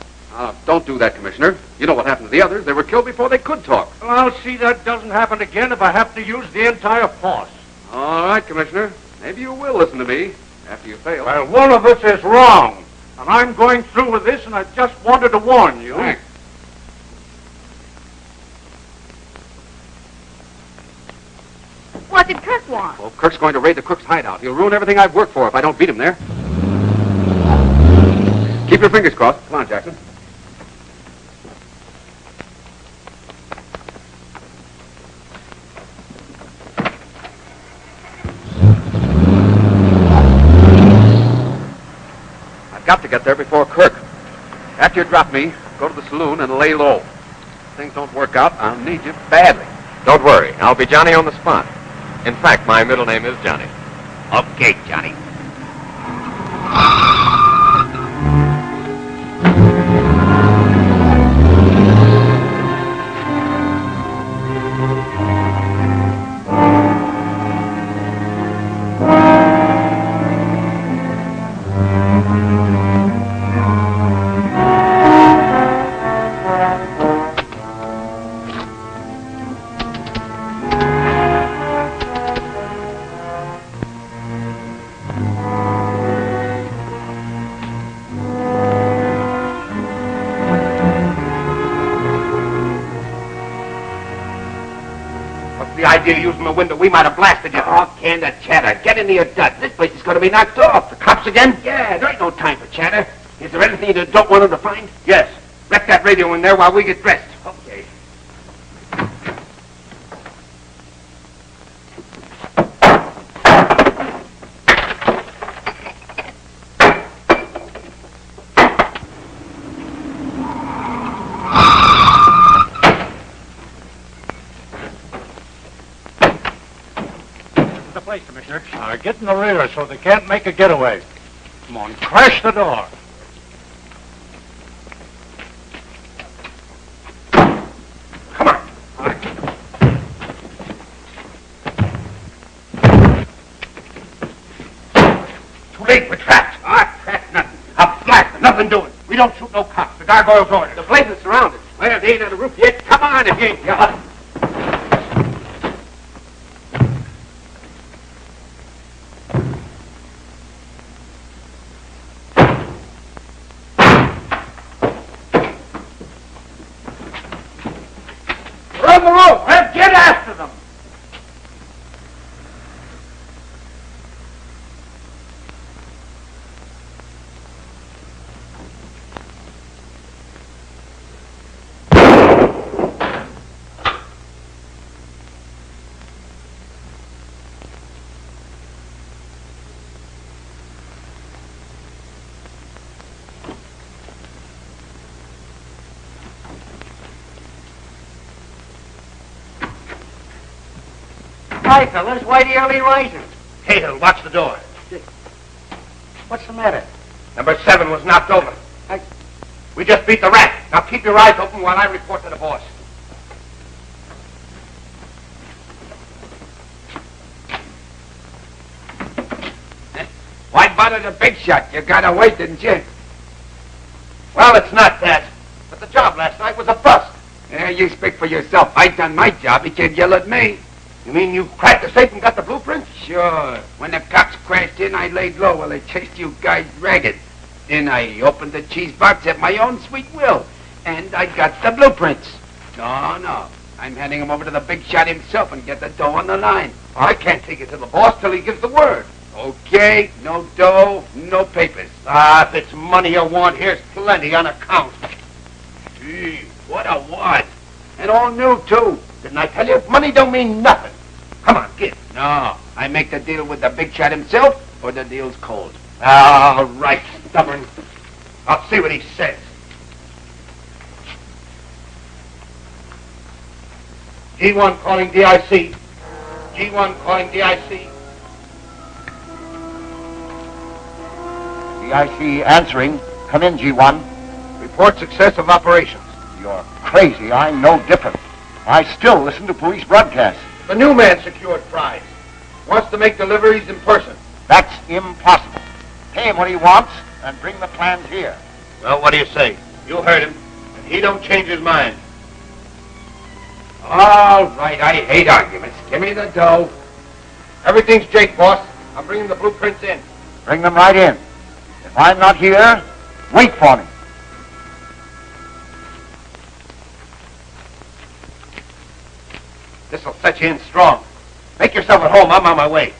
Don't do that, Commissioner. You know what happened to the others. They were killed before they could talk. Well, I'll see that doesn't happen again if I have to use the entire force. All right, Commissioner. Maybe you will listen to me after you fail. Well, one of us is wrong. And I'm going through with this, and I just wanted to warn you. Thanks. What did Kirk want? Well, Kirk's going to raid the crook's hideout. He'll ruin everything I've worked for if I don't beat him there. Keep your fingers crossed. Come on, Jackson. I've got to get there before Kirk. After you drop me, go to the saloon and lay low. If things don't work out, I'll need you badly. Don't worry. I'll be Johnny on the spot. In fact, my middle name is Johnny. Okay, Johnny. Idea using the window, we might have blasted you. Oh, can the chatter. Get into your dut. This place is going to be knocked off. The cops again? Yeah, there ain't no time for chatter. Is there anything you don't want them to find? Yes. Wreck that radio in there while we get dressed. Okay. Place, Commissioner. Get in the rear so they can't make a getaway. Come on, crash the door. Come on. Too late. We're trapped. Trapped nothing. A blast. Nothing doing. We don't shoot no cops. The gargoyle's orders. The place is surrounded. Well, they ain't on the roof yet. Come on if you ain't. Yeah. Run the roof. Let's get after them. Hi, fellas. Why the early rising? Cahill, watch the door. What's the matter? Number 7 was knocked over. We just beat the rat. Now keep your eyes open while I report to the boss. Why bother the big shot? You got away, didn't you? Well, it's not that. But the job last night was a bust. Yeah, you speak for yourself. I done my job. You can't yell at me. You mean you cracked the safe and got the blueprints? Sure. When the cops crashed in, I laid low while they chased you guys ragged. Then I opened the cheese box at my own sweet will. And I got the blueprints. No. I'm handing them over to the big shot himself and get the dough on the line. I can't take it to the boss till he gives the word. Okay, no dough, no papers. If it's money you want, here's plenty on account. Gee, what a wad. And all new, too. Didn't I tell you? Money don't mean nothing. Come on, get. No, I make the deal with the big shot himself, or the deal's cold. All right, stubborn. I'll see what he says. G1 calling DIC. G1 calling DIC. DIC answering. Come in, G1. Report success of operations. You're crazy. I'm no different. I still listen to police broadcasts. The new man secured prize. Wants to make deliveries in person. That's impossible. Pay him what he wants and bring the plans here. Well, what do you say? You heard him. And he don't change his mind. All right, I hate arguments. Give me the dough. Everything's Jake, boss. I'm bringing the blueprints in. Bring them right in. If I'm not here, wait for me. This'll set you in strong. Make yourself at home. I'm on my way.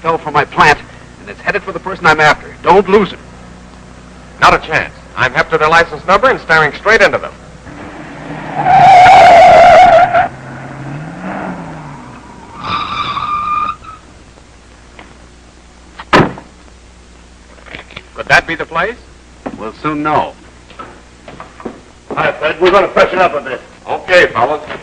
Fell from my plant, and it's headed for the person I'm after. Don't lose him. Not a chance. I'm hep to their license number and staring straight into them. Could that be the place? We'll soon know. Hi, Fred. We're going to freshen up a bit. Okay, fellas.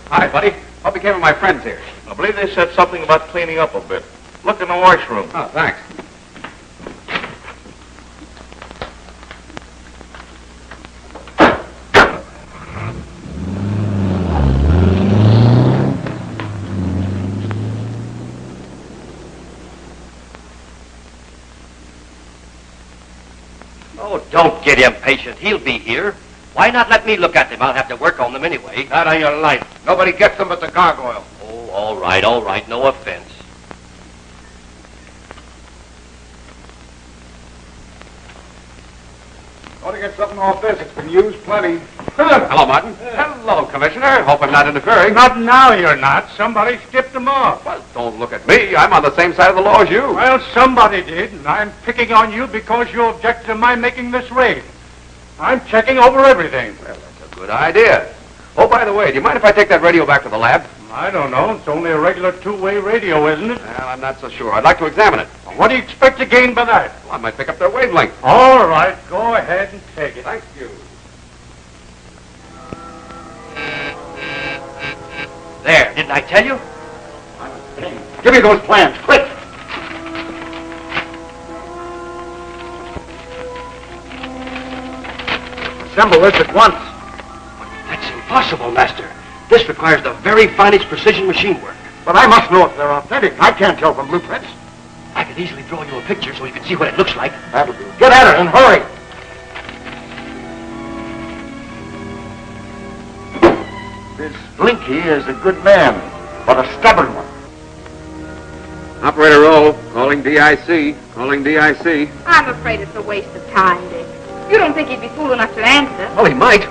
Hi, buddy. What became of my friends here? I believe they said something about cleaning up a bit. Look in the washroom. Oh, thanks. Oh, don't get impatient. He'll be here. Why not let me look at them? I'll have to work on them anyway. Not on your life. Nobody gets them but the gargoyle. Oh, all right. No offense. Want to get something off this? It's been used plenty. Hello, Martin. Hello, Commissioner. Hope I'm not interfering. Not now, you're not. Somebody skipped them off. Well, don't look at me. I'm on the same side of the law as you. Well, somebody did, and I'm picking on you because you objected to my making this raid. I'm checking over everything. Well, that's a good idea. Oh, by the way, do you mind if I take that radio back to the lab? I don't know. It's only a regular two-way radio, isn't it? Well, I'm not so sure. I'd like to examine it. Well, what do you expect to gain by that? Well, I might pick up their wavelength. All right, go ahead and take it. Thank you. There, didn't I tell you? Give me those plans, quick! Assemble this at once. That's impossible, Master. This requires the very finest precision machine work. But I must know if they're authentic. I can't tell from blueprints. I could easily draw you a picture so you can see what it looks like. That'll do. Get at it and hurry. This Blinky is a good man, but a stubborn one. Operator roll. Calling DIC. Calling DIC. I'm afraid it's a waste of time, Dick. You don't think he'd be fool enough to answer? Well, he might.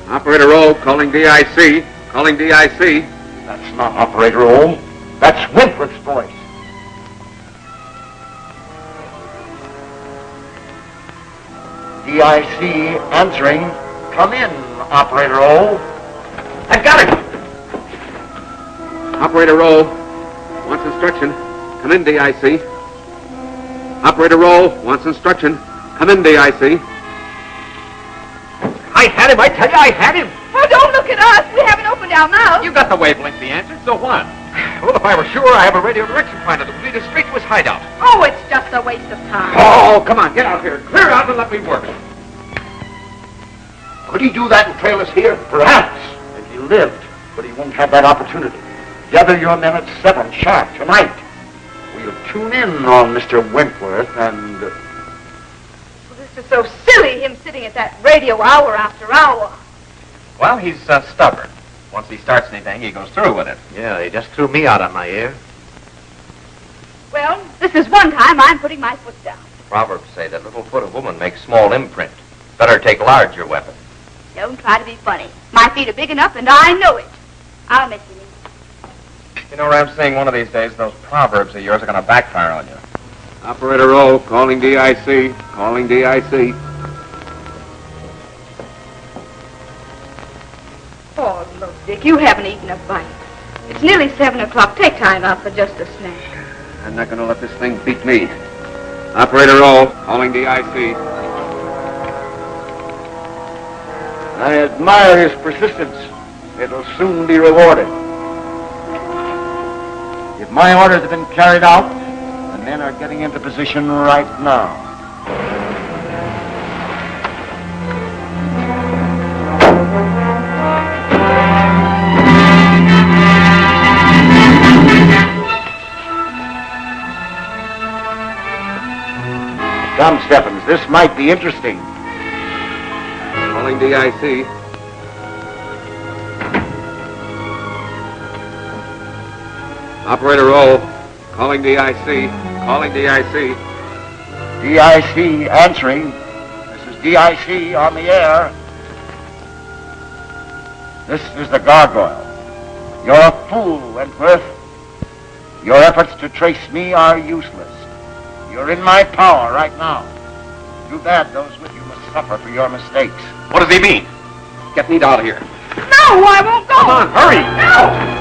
Operator roll. Calling DIC. Calling DIC. That's not Operator Ohm. That's Wentworth's voice. DIC answering. Come in, Operator O. I've got it! Operator roll. Wants instruction. Come in, DIC. Operator roll. Wants instruction. Come in, DIC. I had him, I tell you, I had him! Oh, don't look at us. We haven't opened our mouths. You got the wavelength, the answer, so what? Well, if I were sure, I have a radio direction finder that would lead us straight to his hideout. Oh, it's just a waste of time. Oh, come on, get out here. Clear out and let me work. Could he do that and trail us here? Perhaps, if he lived, but he won't have that opportunity. Gather your men at 7 sharp tonight. We'll tune in on Mr. Wentworth and... This is so silly, him sitting at that radio hour after hour. Well, he's stubborn. Once he starts anything, he goes through with it. Yeah, he just threw me out on my ear. Well, this is one time I'm putting my foot down. Proverbs say that little foot of woman makes small imprint. Better take larger weapon. Don't try to be funny. My feet are big enough, and I know it. I'll miss you. You know, Ram, saying one of these days, those proverbs of yours are going to backfire on you. Operator roll. Calling DIC. Calling DIC. Oh, look, Dick, you haven't eaten a bite. It's nearly 7 o'clock. Take time out for just a snack. I'm not going to let this thing beat me. Operator roll. Calling DIC. I admire his persistence. It'll soon be rewarded. If my orders have been carried out, the men are getting into position right now. Come, Stephens, this might be interesting. Calling DIC. Operator roll. Calling DIC. Calling DIC. DIC answering. This is DIC on the air. This is the Gargoyle. You're a fool, Wentworth. Your efforts to trace me are useless. You're in my power right now. Too bad those with you must suffer for your mistakes. What does he mean? Get me out of here. No, I won't go. Come on, hurry. No.